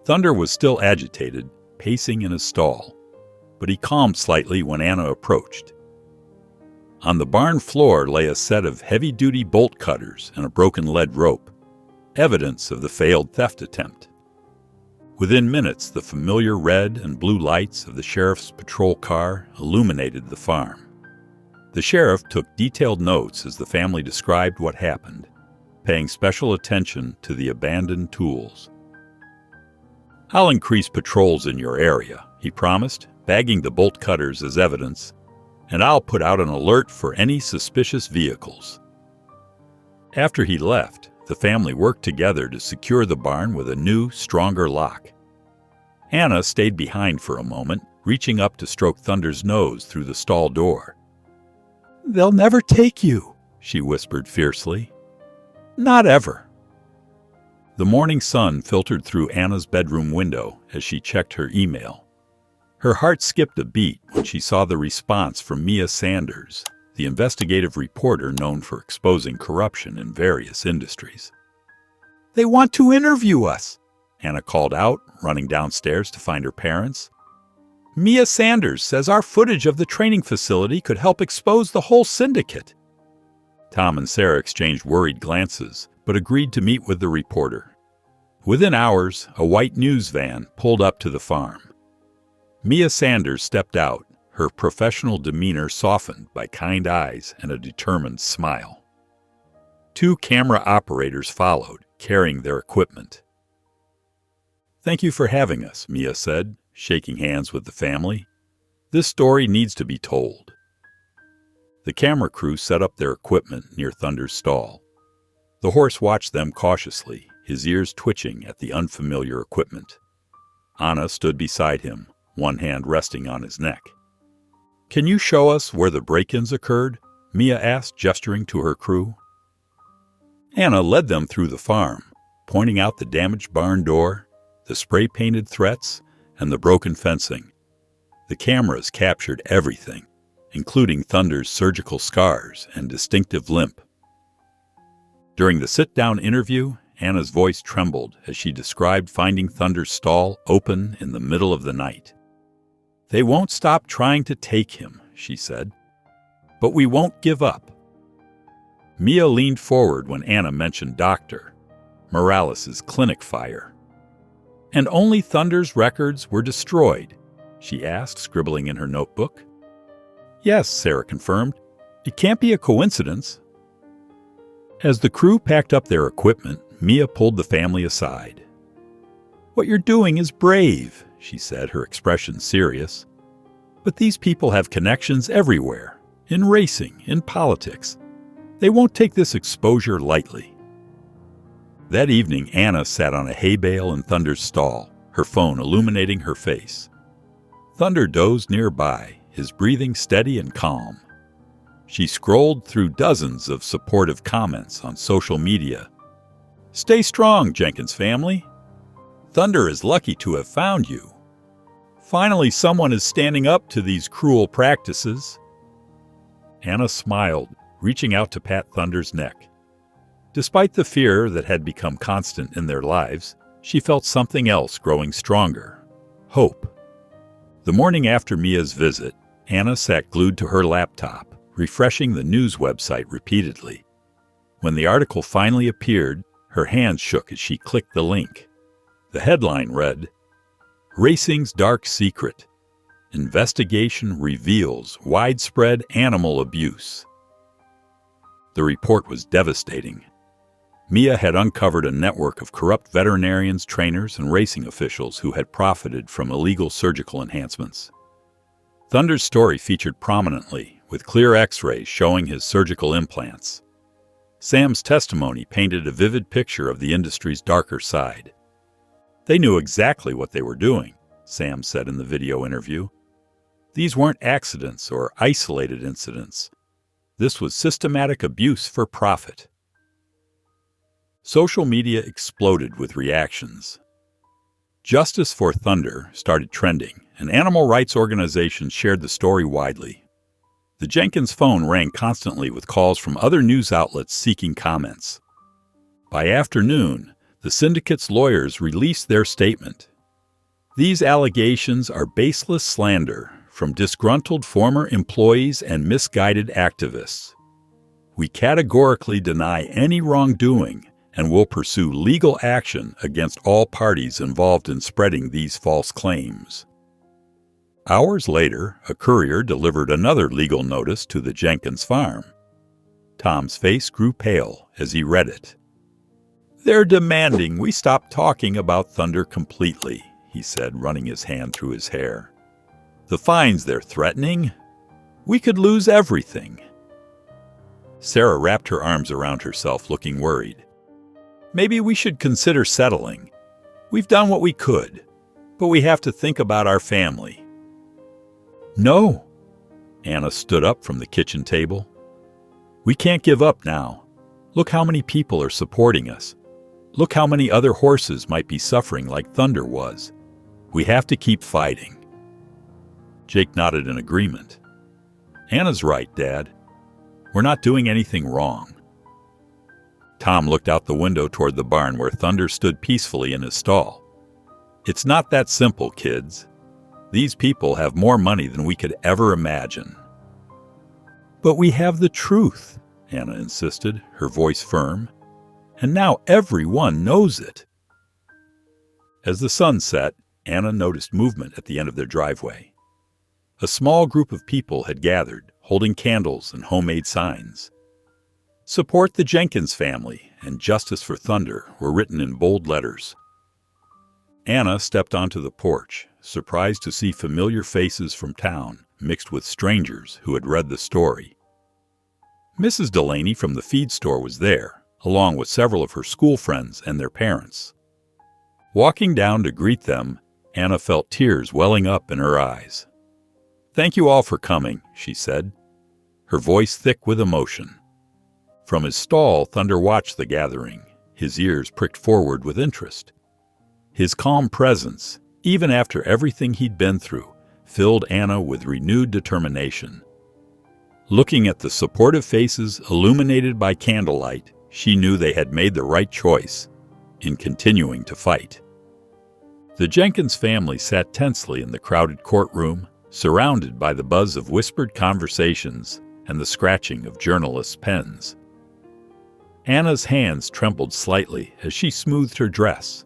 Thunder was still agitated, pacing in a stall, but he calmed slightly when Anna approached. On the barn floor lay a set of heavy-duty bolt cutters and a broken lead rope, evidence of the failed theft attempt. Within minutes, the familiar red and blue lights of the sheriff's patrol car illuminated the farm. The sheriff took detailed notes as the family described what happened, paying special attention to the abandoned tools. "I'll increase patrols in your area," he promised, bagging the bolt cutters as evidence, "and I'll put out an alert for any suspicious vehicles." After he left, the family worked together to secure the barn with a new, stronger lock. Anna stayed behind for a moment, reaching up to stroke Thunder's nose through the stall door. "They'll never take you," she whispered fiercely. "Not ever." The morning sun filtered through Anna's bedroom window as she checked her email. Her heart skipped a beat when she saw the response from Mia Sanders, the investigative reporter known for exposing corruption in various industries. "They want to interview us," Anna called out, running downstairs to find her parents. "Mia Sanders says our footage of the training facility could help expose the whole syndicate." Tom and Sarah exchanged worried glances, but agreed to meet with the reporter. Within hours, a white news van pulled up to the farm. Mia Sanders stepped out, her professional demeanor softened by kind eyes and a determined smile. Two camera operators followed, carrying their equipment. "Thank you for having us," Mia said, shaking hands with the family. "This story needs to be told." The camera crew set up their equipment near Thunder's stall. The horse watched them cautiously, his ears twitching at the unfamiliar equipment. Anna stood beside him, one hand resting on his neck. "Can you show us where the break-ins occurred?" Mia asked, gesturing to her crew. Anna led them through the farm, pointing out the damaged barn door, the spray-painted threats, and the broken fencing. The cameras captured everything, including Thunder's surgical scars and distinctive limp. During the sit-down interview, Anna's voice trembled as she described finding Thunder's stall open in the middle of the night. "They won't stop trying to take him," she said. "But we won't give up." Mia leaned forward when Anna mentioned Dr. Morales' clinic fire. "And only Thunder's records were destroyed?" she asked, scribbling in her notebook. "Yes," Sarah confirmed. "It can't be a coincidence." As the crew packed up their equipment, Mia pulled the family aside. "What you're doing is brave," she said, her expression serious. "But these people have connections everywhere, in racing, in politics. They won't take this exposure lightly." That evening, Anna sat on a hay bale in Thunder's stall, her phone illuminating her face. Thunder dozed nearby, his breathing steady and calm. She scrolled through dozens of supportive comments on social media. "Stay strong, Jenkins family. Thunder is lucky to have found you. Finally, someone is standing up to these cruel practices." Anna smiled, reaching out to pat Thunder's neck. Despite the fear that had become constant in their lives, she felt something else growing stronger: hope. The morning after Mia's visit, Anna sat glued to her laptop, refreshing the news website repeatedly. When the article finally appeared, her hands shook as she clicked the link. The headline read, "Racing's Dark Secret. Investigation Reveals Widespread Animal Abuse." The report was devastating. Mia had uncovered a network of corrupt veterinarians, trainers, and racing officials who had profited from illegal surgical enhancements. Thunder's story featured prominently, with clear x-rays showing his surgical implants. Sam's testimony painted a vivid picture of the industry's darker side. They knew exactly what they were doing, Sam said in the video interview. These weren't accidents or isolated incidents. This was systematic abuse for profit. Social media exploded with reactions. Justice for Thunder started trending, and animal rights organizations shared the story widely. The Jenkins phone rang constantly with calls from other news outlets seeking comments. By afternoon, the syndicate's lawyers released their statement. These allegations are baseless slander from disgruntled former employees and misguided activists. We categorically deny any wrongdoing and will pursue legal action against all parties involved in spreading these false claims. Hours later, a courier delivered another legal notice to the Jenkins farm. Tom's face grew pale as he read it. "They're demanding we stop talking about Thunder completely," he said, running his hand through his hair. "The fines they're threatening? We could lose everything." Sarah wrapped her arms around herself, looking worried. "Maybe we should consider settling. We've done what we could, but we have to think about our family." "No." Anna stood up from the kitchen table. "We can't give up now. Look how many people are supporting us. Look how many other horses might be suffering like Thunder was. We have to keep fighting." Jake nodded in agreement. "Anna's right, Dad. We're not doing anything wrong." Tom looked out the window toward the barn where Thunder stood peacefully in his stall. "It's not that simple, kids. These people have more money than we could ever imagine." "But we have the truth," Anna insisted, her voice firm. "And now everyone knows it." As the sun set, Anna noticed movement at the end of their driveway. A small group of people had gathered, holding candles and homemade signs. "Support the Jenkins family" and "Justice for Thunder" were written in bold letters. Anna stepped onto the porch, surprised to see familiar faces from town mixed with strangers who had read the story. Mrs. Delaney from the feed store was there, along with several of her school friends and their parents. Walking down to greet them, Anna felt tears welling up in her eyes. "Thank you all for coming," she said, her voice thick with emotion. From his stall, Thunder watched the gathering, his ears pricked forward with interest. His calm presence, even after everything he'd been through, filled Anna with renewed determination. Looking at the supportive faces illuminated by candlelight, she knew they had made the right choice in continuing to fight. The Jenkins family sat tensely in the crowded courtroom, surrounded by the buzz of whispered conversations and the scratching of journalists' pens. Anna's hands trembled slightly as she smoothed her dress,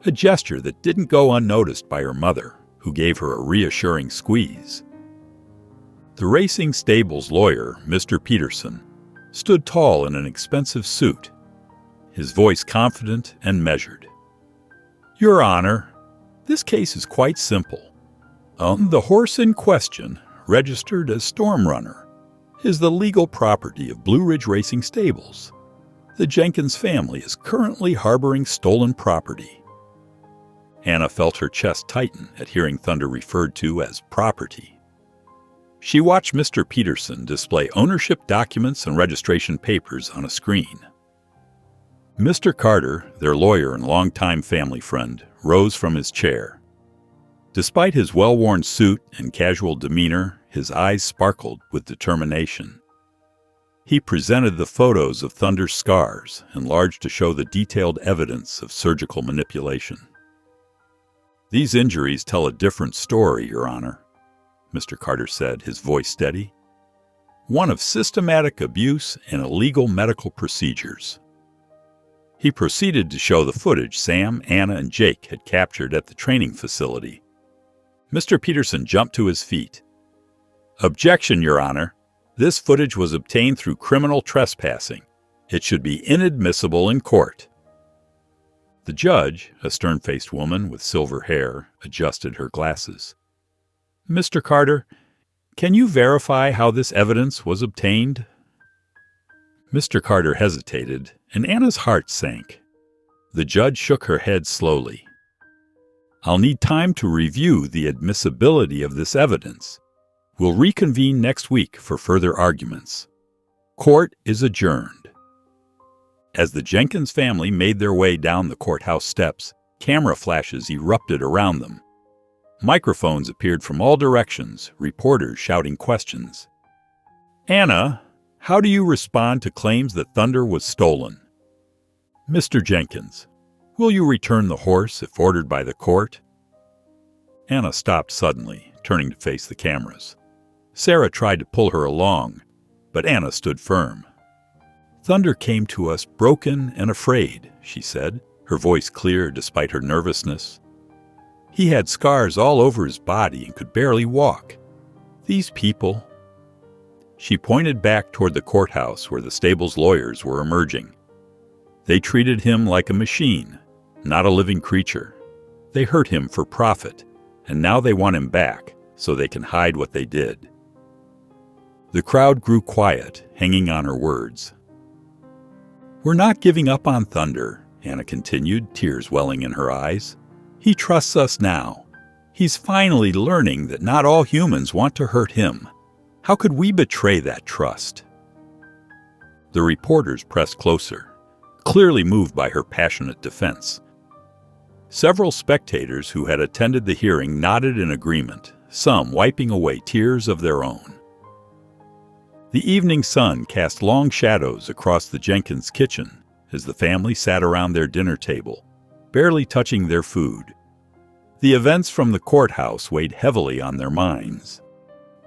a gesture that didn't go unnoticed by her mother, who gave her a reassuring squeeze. The racing stable's lawyer, Mr. Peterson, stood tall in an expensive suit, his voice confident and measured. "Your Honor, this case is quite simple. The horse in question, registered as Storm Runner, is the legal property of Blue Ridge Racing Stables. The Jenkins family is currently harboring stolen property." Anna felt her chest tighten at hearing Thunder referred to as property. She watched Mr. Peterson display ownership documents and registration papers on a screen. Mr. Carter, their lawyer and longtime family friend, rose from his chair. Despite his well-worn suit and casual demeanor, his eyes sparkled with determination. He presented the photos of Thunder's scars, enlarged to show the detailed evidence of surgical manipulation. "These injuries tell a different story, Your Honor," Mr. Carter said, his voice steady. "One of systematic abuse and illegal medical procedures." He proceeded to show the footage Sam, Anna, and Jake had captured at the training facility. Mr. Peterson jumped to his feet. "Objection, Your Honor. This footage was obtained through criminal trespassing. It should be inadmissible in court." The judge, a stern-faced woman with silver hair, adjusted her glasses. "Mr. Carter, Can you verify how this evidence was obtained? Mr. Carter hesitated, and Anna's heart sank. The judge shook her head slowly. I'll need time to review the admissibility of this evidence. We'll reconvene next week for further arguments. Court is adjourned. As the Jenkins family made their way down the courthouse steps, camera flashes erupted around them. Microphones appeared from all directions, reporters shouting questions. Anna, how do you respond to claims that Thunder was stolen? Mr. Jenkins, will you return the horse if ordered by the court? Anna stopped suddenly, turning to face the cameras. Sarah tried to pull her along, but Anna stood firm. Thunder came to us broken and afraid, she said, her voice clear despite her nervousness. He had scars all over his body and could barely walk. These people... She pointed back toward the courthouse where the stable's lawyers were emerging. They treated him like a machine, not a living creature. They hurt him for profit, and now they want him back so they can hide what they did. The crowd grew quiet, hanging on her words. We're not giving up on Thunder, Anna continued, tears welling in her eyes. He trusts us now. He's finally learning that not all humans want to hurt him. How could we betray that trust? The reporters pressed closer, clearly moved by her passionate defense. Several spectators who had attended the hearing nodded in agreement, some wiping away tears of their own. The evening sun cast long shadows across the Jenkins kitchen as the family sat around their dinner table, barely touching their food. The events from the courthouse weighed heavily on their minds.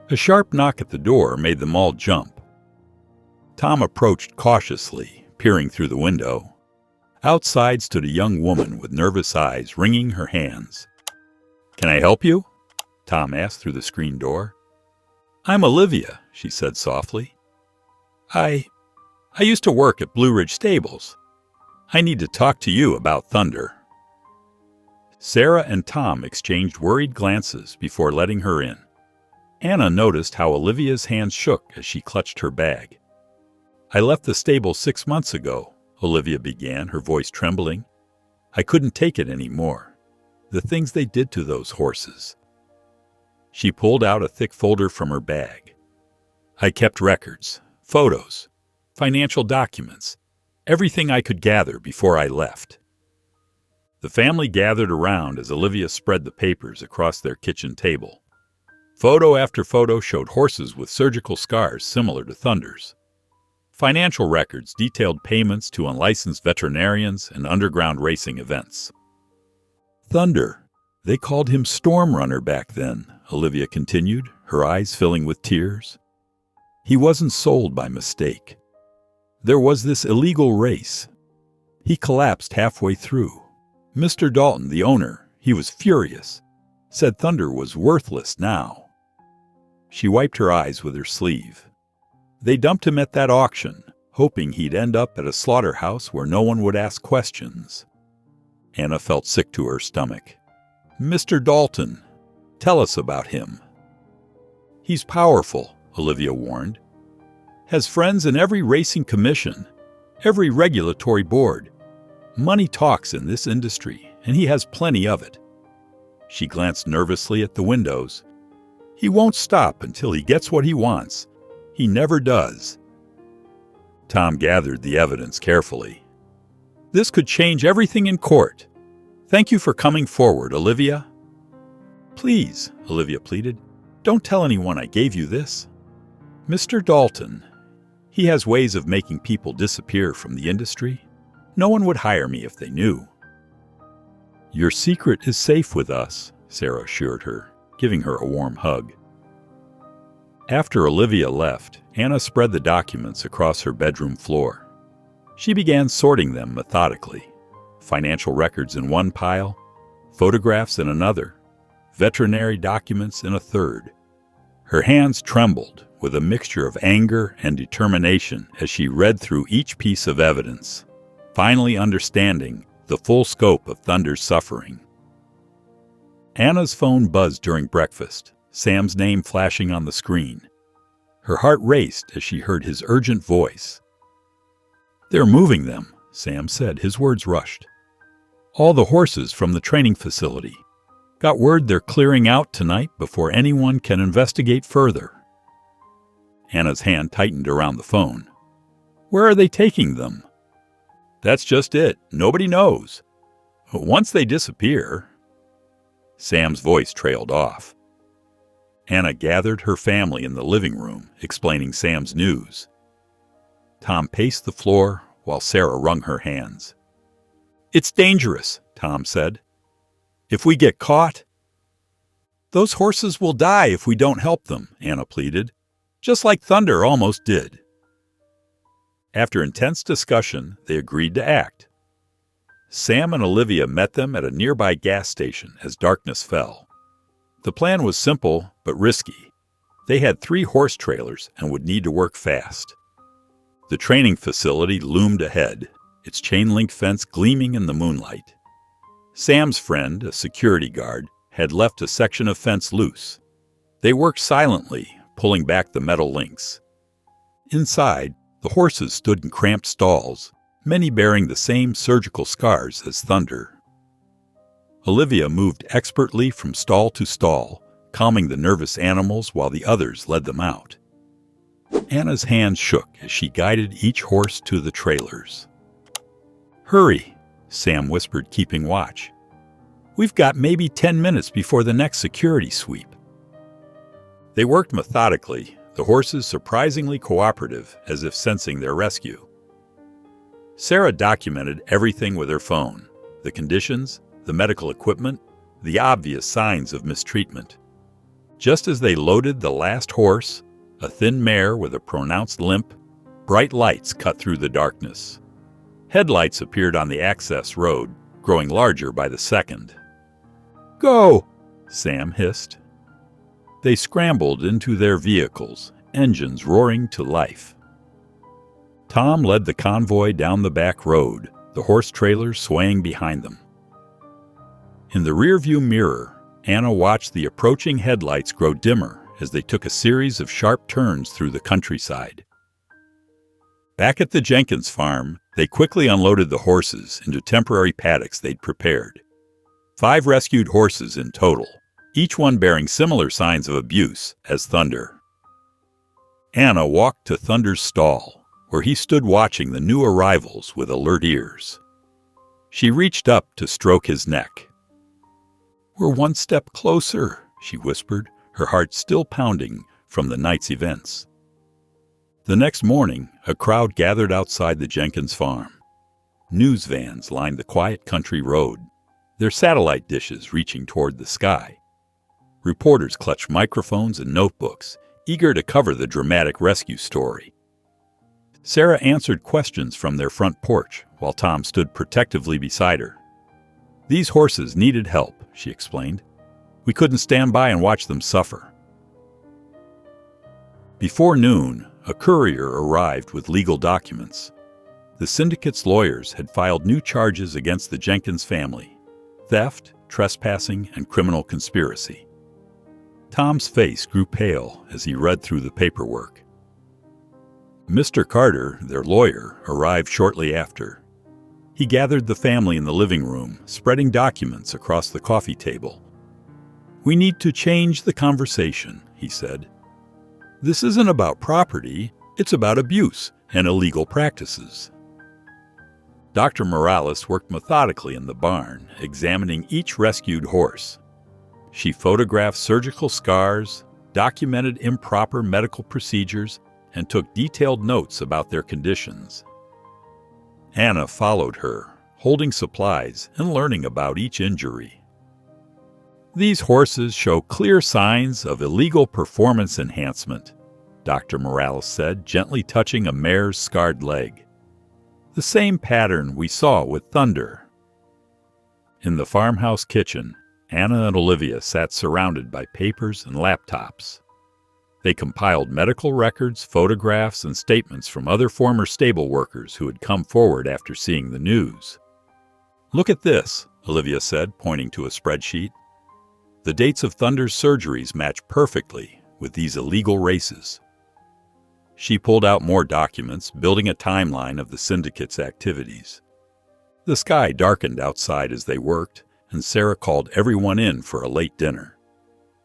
A sharp knock at the door made them all jump. Tom approached cautiously, peering through the window. Outside stood a young woman with nervous eyes, wringing her hands. Can I help you? Tom asked through the screen door. I'm Olivia, she said softly. I used to work at Blue Ridge Stables. I need to talk to you about Thunder. Sarah and Tom exchanged worried glances before letting her in. Anna noticed how Olivia's hands shook as she clutched her bag. I left the stable 6 months ago, Olivia began, her voice trembling. I couldn't take it anymore. The things they did to those horses. She pulled out a thick folder from her bag. I kept records, photos, financial documents, everything I could gather before I left. The family gathered around as Olivia spread the papers across their kitchen table. Photo after photo showed horses with surgical scars similar to Thunder's. Financial records detailed payments to unlicensed veterinarians and underground racing events. Thunder. They called him Storm Runner back then, Olivia continued, her eyes filling with tears. He wasn't sold by mistake. There was this illegal race. He collapsed halfway through. Mr. Dalton, the owner, he was furious, said Thunder was worthless now. She wiped her eyes with her sleeve. They dumped him at that auction, hoping he'd end up at a slaughterhouse where no one would ask questions. Anna felt sick to her stomach. Mr. Dalton, tell us about him. He's powerful, Olivia warned. Has friends in every racing commission, every regulatory board. Money talks in this industry, and he has plenty of it. She glanced nervously at the windows. He won't stop until he gets what he wants. He never does. Tom gathered the evidence carefully. This could change everything in court. Thank you for coming forward, Olivia. Please, Olivia pleaded, don't tell anyone I gave you this. Mr. Dalton, he has ways of making people disappear from the industry. No one would hire me if they knew. Your secret is safe with us, Sarah assured her, giving her a warm hug. After Olivia left, Anna spread the documents across her bedroom floor. She began sorting them methodically. Financial records in one pile, photographs in another, veterinary documents in a third. Her hands trembled with a mixture of anger and determination as she read through each piece of evidence, finally understanding the full scope of Thunder's suffering. Anna's phone buzzed during breakfast, Sam's name flashing on the screen. Her heart raced as she heard his urgent voice. "They're moving them," Sam said, his words rushed. "All the horses from the training facility. Got word they're clearing out tonight before anyone can investigate further." Anna's hand tightened around the phone. "Where are they taking them?" "That's just it. Nobody knows. Once they disappear..." Sam's voice trailed off. Anna gathered her family in the living room, explaining Sam's news. Tom paced the floor while Sarah wrung her hands. "It's dangerous," Tom said. "If we get caught..." "Those horses will die if we don't help them," Anna pleaded, "just like Thunder almost did." After intense discussion, they agreed to act. Sam and Olivia met them at a nearby gas station as darkness fell. The plan was simple but risky. They had 3 horse trailers and would need to work fast. The training facility loomed ahead, its chain-link fence gleaming in the moonlight. Sam's friend, a security guard, had left a section of fence loose. They worked silently, pulling back the metal links. Inside, the horses stood in cramped stalls, many bearing the same surgical scars as Thunder. Olivia moved expertly from stall to stall, calming the nervous animals while the others led them out. Anna's hands shook as she guided each horse to the trailers. "Hurry," Sam whispered, keeping watch. "We've got maybe 10 minutes before the next security sweep." They worked methodically, the horses surprisingly cooperative, as if sensing their rescue. Sarah documented everything with her phone: the conditions, the medical equipment, the obvious signs of mistreatment. Just as they loaded the last horse, a thin mare with a pronounced limp, bright lights cut through the darkness. Headlights appeared on the access road, growing larger by the second. "Go!" Sam hissed. They scrambled into their vehicles, engines roaring to life. Tom led the convoy down the back road, the horse trailers swaying behind them. In the rearview mirror, Anna watched the approaching headlights grow dimmer as they took a series of sharp turns through the countryside. Back at the Jenkins farm, they quickly unloaded the horses into temporary paddocks they'd prepared. 5 rescued horses in total, each one bearing similar signs of abuse as Thunder. Anna walked to Thunder's stall, where he stood watching the new arrivals with alert ears. She reached up to stroke his neck. "We're one step closer," she whispered, her heart still pounding from the night's events. The next morning, a crowd gathered outside the Jenkins farm. News vans lined the quiet country road, their satellite dishes reaching toward the sky. Reporters clutched microphones and notebooks, eager to cover the dramatic rescue story. Sarah answered questions from their front porch, while Tom stood protectively beside her. "These horses needed help," she explained. "We couldn't stand by and watch them suffer." Before noon, a courier arrived with legal documents. The syndicate's lawyers had filed new charges against the Jenkins family: theft, trespassing, and criminal conspiracy. Tom's face grew pale as he read through the paperwork. Mr. Carter, their lawyer, arrived shortly after. He gathered the family in the living room, spreading documents across the coffee table. "We need to change the conversation," he said. "This isn't about property, it's about abuse and illegal practices." Dr. Morales worked methodically in the barn, examining each rescued horse. She photographed surgical scars, documented improper medical procedures, and took detailed notes about their conditions. Anna followed her, holding supplies and learning about each injury. "These horses show clear signs of illegal performance enhancement," Dr. Morales said, gently touching a mare's scarred leg. "The same pattern we saw with Thunder." In the farmhouse kitchen, Anna and Olivia sat surrounded by papers and laptops. They compiled medical records, photographs, and statements from other former stable workers who had come forward after seeing the news. "Look at this," Olivia said, pointing to a spreadsheet. The dates of Thunder's surgeries match perfectly with these illegal races. She pulled out more documents, building a timeline of the syndicate's activities. The sky darkened outside as they worked, and Sarah called everyone in for a late dinner.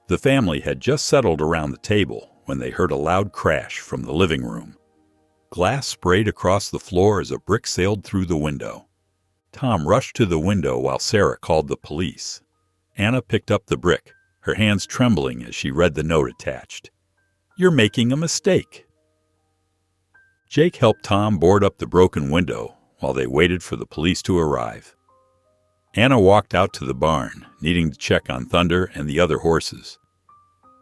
The family had just settled around the table when they heard a loud crash from the living room. Glass sprayed across the floor as a brick sailed through the window. Tom rushed to the window while Sarah called the police. Anna picked up the brick, her hands trembling as she read the note attached. "You're making a mistake." Jake helped Tom board up the broken window while they waited for the police to arrive. Anna walked out to the barn, needing to check on Thunder and the other horses.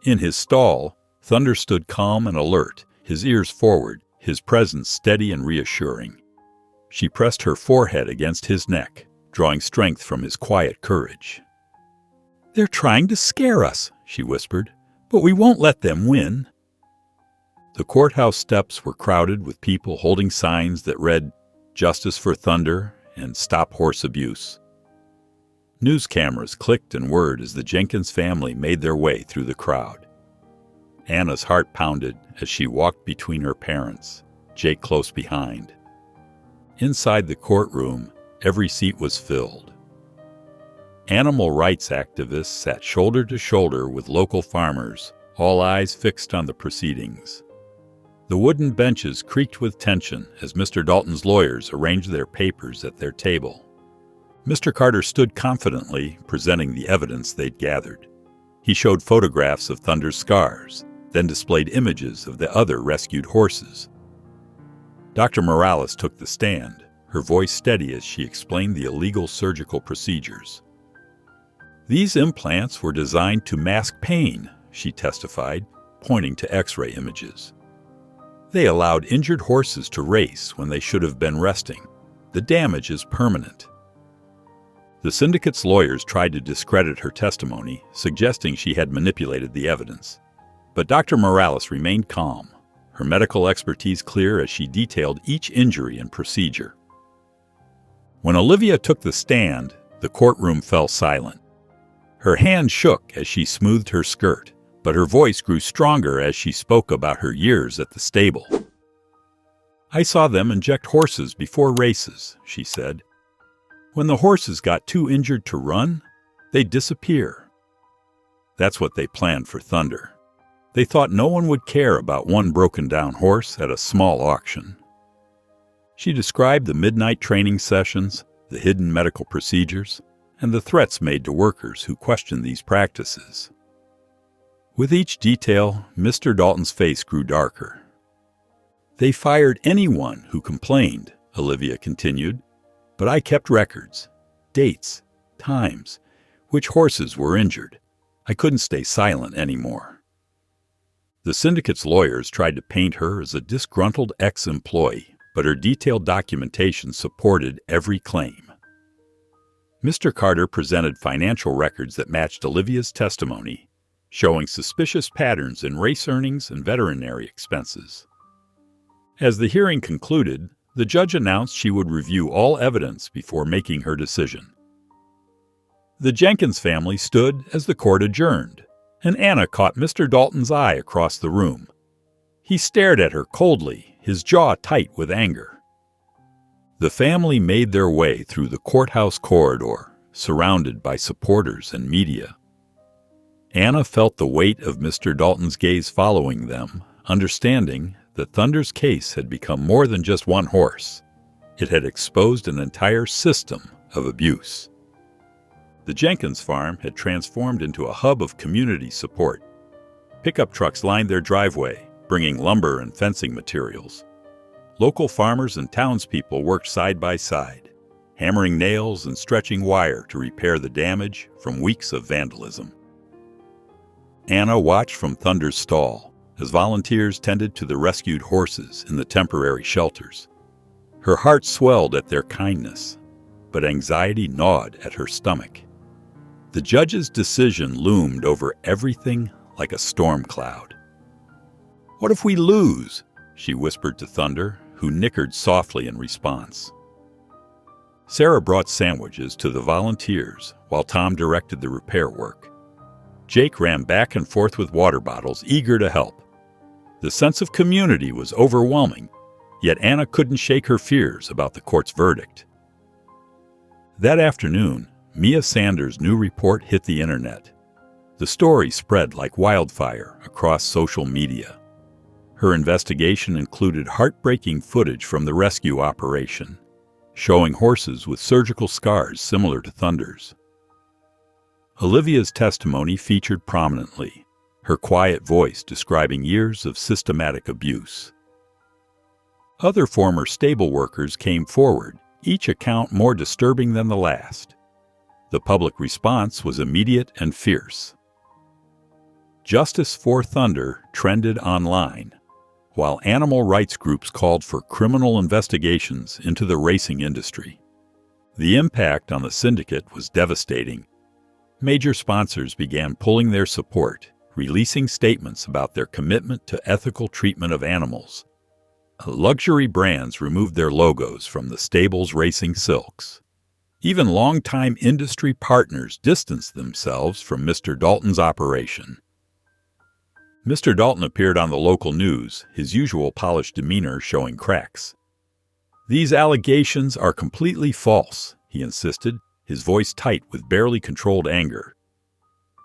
In his stall, Thunder stood calm and alert, his ears forward, his presence steady and reassuring. She pressed her forehead against his neck, drawing strength from his quiet courage. "They're trying to scare us," she whispered, "but we won't let them win." The courthouse steps were crowded with people holding signs that read, "Justice for Thunder" and "Stop Horse Abuse." News cameras clicked and whirred as the Jenkins family made their way through the crowd. Anna's heart pounded as she walked between her parents, Jake close behind. Inside the courtroom, every seat was filled. Animal rights activists sat shoulder to shoulder with local farmers, all eyes fixed on the proceedings. The wooden benches creaked with tension as Mr. Dalton's lawyers arranged their papers at their table. Mr. Carter stood confidently, presenting the evidence they'd gathered. He showed photographs of Thunder's scars, then displayed images of the other rescued horses. Dr. Morales took the stand, her voice steady as she explained the illegal surgical procedures. "These implants were designed to mask pain," she testified, pointing to X-ray images. "They allowed injured horses to race when they should have been resting. The damage is permanent." The syndicate's lawyers tried to discredit her testimony, suggesting she had manipulated the evidence. But Dr. Morales remained calm, her medical expertise clear as she detailed each injury and procedure. When Olivia took the stand, the courtroom fell silent. Her hand shook as she smoothed her skirt, but her voice grew stronger as she spoke about her years at the stable. "I saw them inject horses before races," she said. "When the horses got too injured to run, they'd disappear. That's what they planned for Thunder. They thought no one would care about one broken-down horse at a small auction." She described the midnight training sessions, the hidden medical procedures, and the threats made to workers who questioned these practices. With each detail, Mr. Dalton's face grew darker. "They fired anyone who complained," Olivia continued, "but I kept records, dates, times, which horses were injured. I couldn't stay silent anymore." The syndicate's lawyers tried to paint her as a disgruntled ex-employee, but her detailed documentation supported every claim. Mr. Carter presented financial records that matched Olivia's testimony, showing suspicious patterns in race earnings and veterinary expenses. As the hearing concluded, the judge announced she would review all evidence before making her decision. The Jenkins family stood as the court adjourned, and Anna caught Mr. Dalton's eye across the room. He stared at her coldly, his jaw tight with anger. The family made their way through the courthouse corridor, surrounded by supporters and media. Anna felt the weight of Mr. Dalton's gaze following them, understanding that Thunder's case had become more than just one horse. It had exposed an entire system of abuse. The Jenkins farm had transformed into a hub of community support. Pickup trucks lined their driveway, bringing lumber and fencing materials. Local farmers and townspeople worked side by side, hammering nails and stretching wire to repair the damage from weeks of vandalism. Anna watched from Thunder's stall as volunteers tended to the rescued horses in the temporary shelters. Her heart swelled at their kindness, but anxiety gnawed at her stomach. The judge's decision loomed over everything like a storm cloud. "What if we lose?" she whispered to Thunder, who nickered softly in response. Sarah brought sandwiches to the volunteers while Tom directed the repair work. Jake ran back and forth with water bottles, eager to help. The sense of community was overwhelming, yet Anna couldn't shake her fears about the court's verdict. That afternoon, Mia Sanders' new report hit the internet. The story spread like wildfire across social media. Her investigation included heartbreaking footage from the rescue operation, showing horses with surgical scars similar to Thunder's. Olivia's testimony featured prominently, her quiet voice describing years of systematic abuse. Other former stable workers came forward, each account more disturbing than the last. The public response was immediate and fierce. Justice for Thunder trended online, while animal rights groups called for criminal investigations into the racing industry. The impact on the syndicate was devastating. Major sponsors began pulling their support, releasing statements about their commitment to ethical treatment of animals. Luxury brands removed their logos from the stable's racing silks. Even longtime industry partners distanced themselves from Mr. Dalton's operation. Mr. Dalton appeared on the local news, his usual polished demeanor showing cracks. "These allegations are completely false," he insisted, his voice tight with barely controlled anger.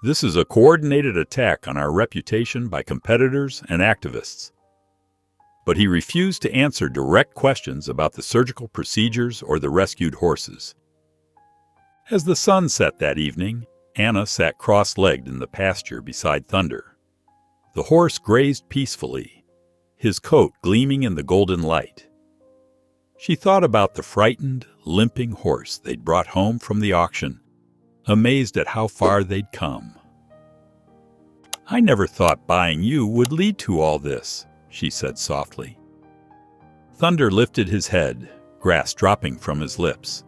"This is a coordinated attack on our reputation by competitors and activists." But he refused to answer direct questions about the surgical procedures or the rescued horses. As the sun set that evening, Anna sat cross-legged in the pasture beside Thunder. The horse grazed peacefully, his coat gleaming in the golden light. She thought about the frightened, limping horse they'd brought home from the auction, amazed at how far they'd come. "I never thought buying you would lead to all this," she said softly. Thunder lifted his head, grass dropping from his lips.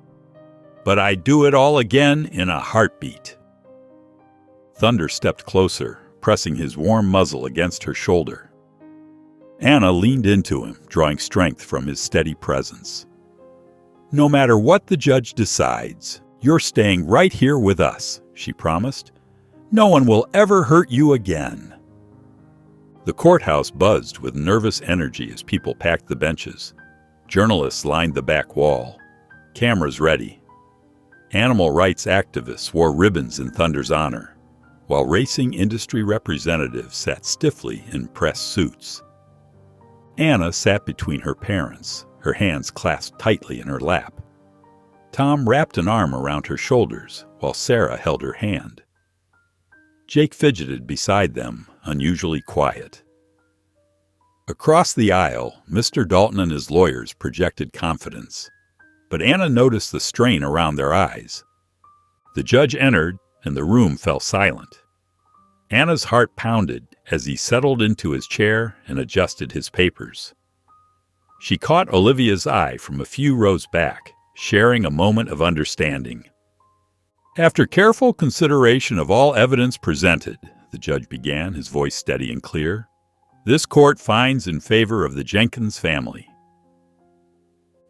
"But I'd do it all again in a heartbeat." Thunder stepped closer, pressing his warm muzzle against her shoulder. Anna leaned into him, drawing strength from his steady presence. "No matter what the judge decides, you're staying right here with us," she promised. "No one will ever hurt you again." The courthouse buzzed with nervous energy as people packed the benches. Journalists lined the back wall, cameras ready. Animal rights activists wore ribbons in Thunder's honor, while racing industry representatives sat stiffly in press suits. Anna sat between her parents, her hands clasped tightly in her lap. Tom wrapped an arm around her shoulders, while Sarah held her hand. Jake fidgeted beside them, unusually quiet. Across the aisle, Mr. Dalton and his lawyers projected confidence, but Anna noticed the strain around their eyes. The judge entered, and the room fell silent. Anna's heart pounded as he settled into his chair and adjusted his papers. She caught Olivia's eye from a few rows back, sharing a moment of understanding. "After careful consideration of all evidence presented," the judge began, his voice steady and clear, "this court finds in favor of the Jenkins family."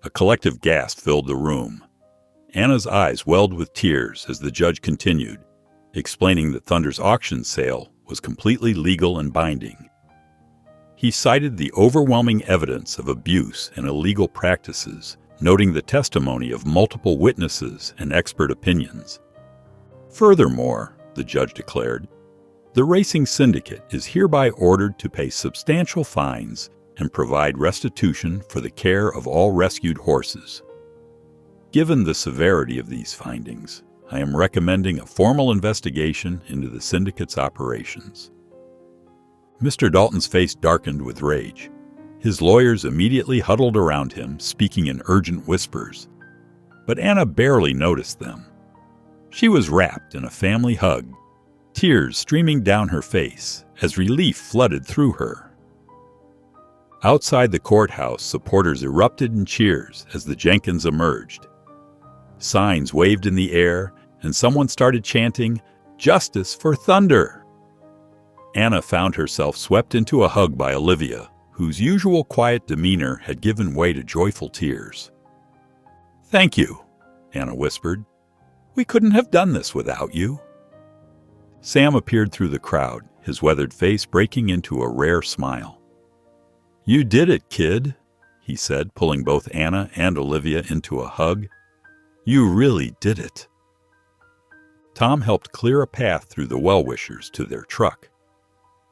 A collective gasp filled the room. Anna's eyes welled with tears as the judge continued, explaining that Thunder's auction sale was completely legal and binding. He cited the overwhelming evidence of abuse and illegal practices, noting the testimony of multiple witnesses and expert opinions. Furthermore, the judge declared, the racing syndicate is hereby ordered to pay substantial fines and provide restitution for the care of all rescued horses. Given the severity of these findings, I am recommending a formal investigation into the syndicate's operations. Mr. Dalton's face darkened with rage. His lawyers immediately huddled around him, speaking in urgent whispers. But Anna barely noticed them. She was wrapped in a family hug, tears streaming down her face as relief flooded through her. Outside the courthouse, supporters erupted in cheers as the Jenkins emerged. Signs waved in the air, and someone started chanting, "Justice for Thunder!" Anna found herself swept into a hug by Olivia, whose usual quiet demeanor had given way to joyful tears. "Thank you," Anna whispered. "We couldn't have done this without you." Sam appeared through the crowd, his weathered face breaking into a rare smile. "You did it, kid," he said, pulling both Anna and Olivia into a hug. "You really did it." Tom helped clear a path through the well-wishers to their truck.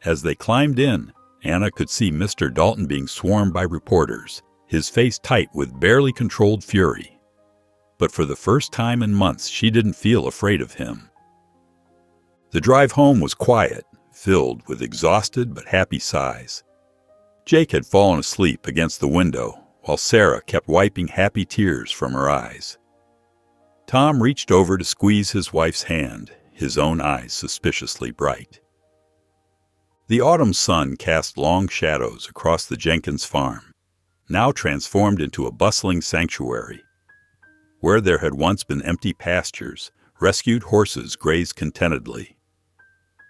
As they climbed in, Anna could see Mr. Dalton being swarmed by reporters, his face tight with barely controlled fury. But for the first time in months, she didn't feel afraid of him. The drive home was quiet, filled with exhausted but happy sighs. Jake had fallen asleep against the window, while Sarah kept wiping happy tears from her eyes. Tom reached over to squeeze his wife's hand, his own eyes suspiciously bright. The autumn sun cast long shadows across the Jenkins farm, now transformed into a bustling sanctuary. Where there had once been empty pastures, rescued horses grazed contentedly.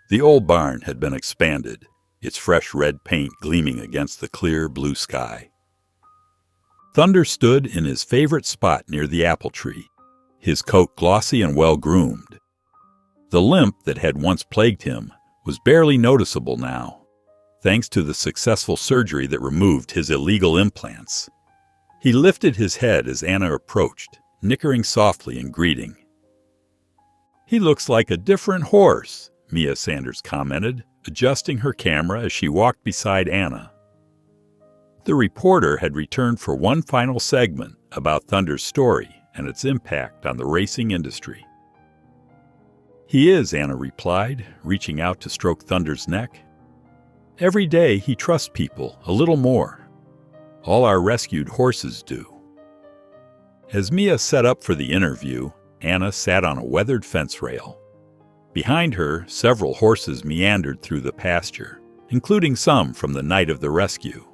The old barn had been expanded, its fresh red paint gleaming against the clear blue sky. Thunder stood in his favorite spot near the apple tree, his coat glossy and well-groomed. The limp that had once plagued him was barely noticeable now, thanks to the successful surgery that removed his illegal implants. He lifted his head as Anna approached, nickering softly in greeting. "He looks like a different horse," Mia Sanders commented, adjusting her camera as she walked beside Anna. The reporter had returned for one final segment about Thunder's story and its impact on the racing industry. "He is," Anna replied, reaching out to stroke Thunder's neck. "Every day he trusts people a little more. All our rescued horses do." As Mia set up for the interview, Anna sat on a weathered fence rail. Behind her, several horses meandered through the pasture, including some from the night of the rescue.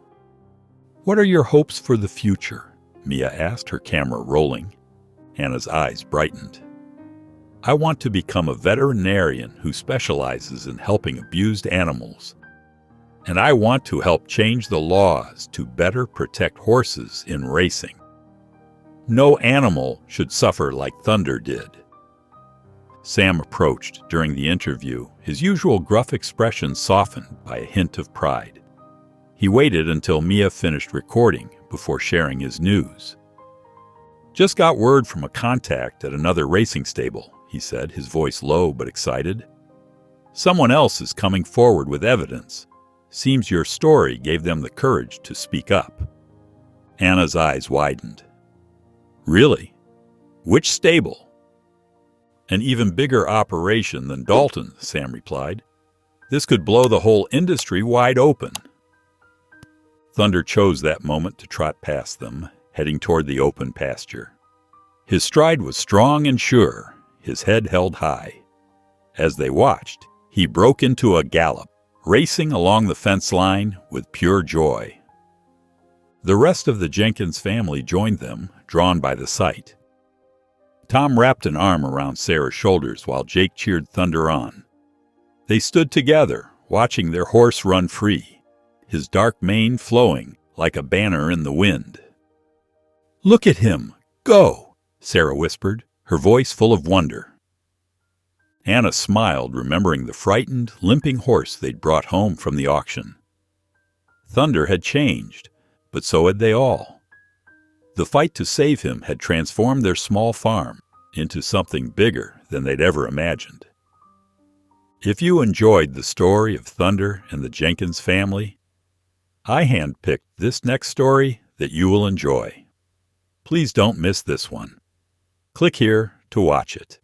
"What are your hopes for the future?" Mia asked, her camera rolling. Anna's eyes brightened. "I want to become a veterinarian who specializes in helping abused animals. And I want to help change the laws to better protect horses in racing. No animal should suffer like Thunder did." Sam approached during the interview, his usual gruff expression softened by a hint of pride. He waited until Mia finished recording before sharing his news. "Just got word from a contact at another racing stable," he said, his voice low but excited. "Someone else is coming forward with evidence. Seems your story gave them the courage to speak up." Anna's eyes widened. "Really? Which stable?" "An even bigger operation than Dalton," Sam replied. "This could blow the whole industry wide open." Thunder chose that moment to trot past them, heading toward the open pasture. His stride was strong and sure, his head held high. As they watched, he broke into a gallop, racing along the fence line with pure joy. The rest of the Jenkins family joined them, drawn by the sight. Tom wrapped an arm around Sarah's shoulders while Jake cheered Thunder on. They stood together, watching their horse run free, his dark mane flowing like a banner in the wind. "Look at him! Go!" Sarah whispered, her voice full of wonder. Anna smiled, remembering the frightened, limping horse they'd brought home from the auction. Thunder had changed, but so had they all. The fight to save him had transformed their small farm into something bigger than they'd ever imagined. If you enjoyed the story of Thunder and the Jenkins family, I handpicked this next story that you will enjoy. Please don't miss this one. Click here to watch it.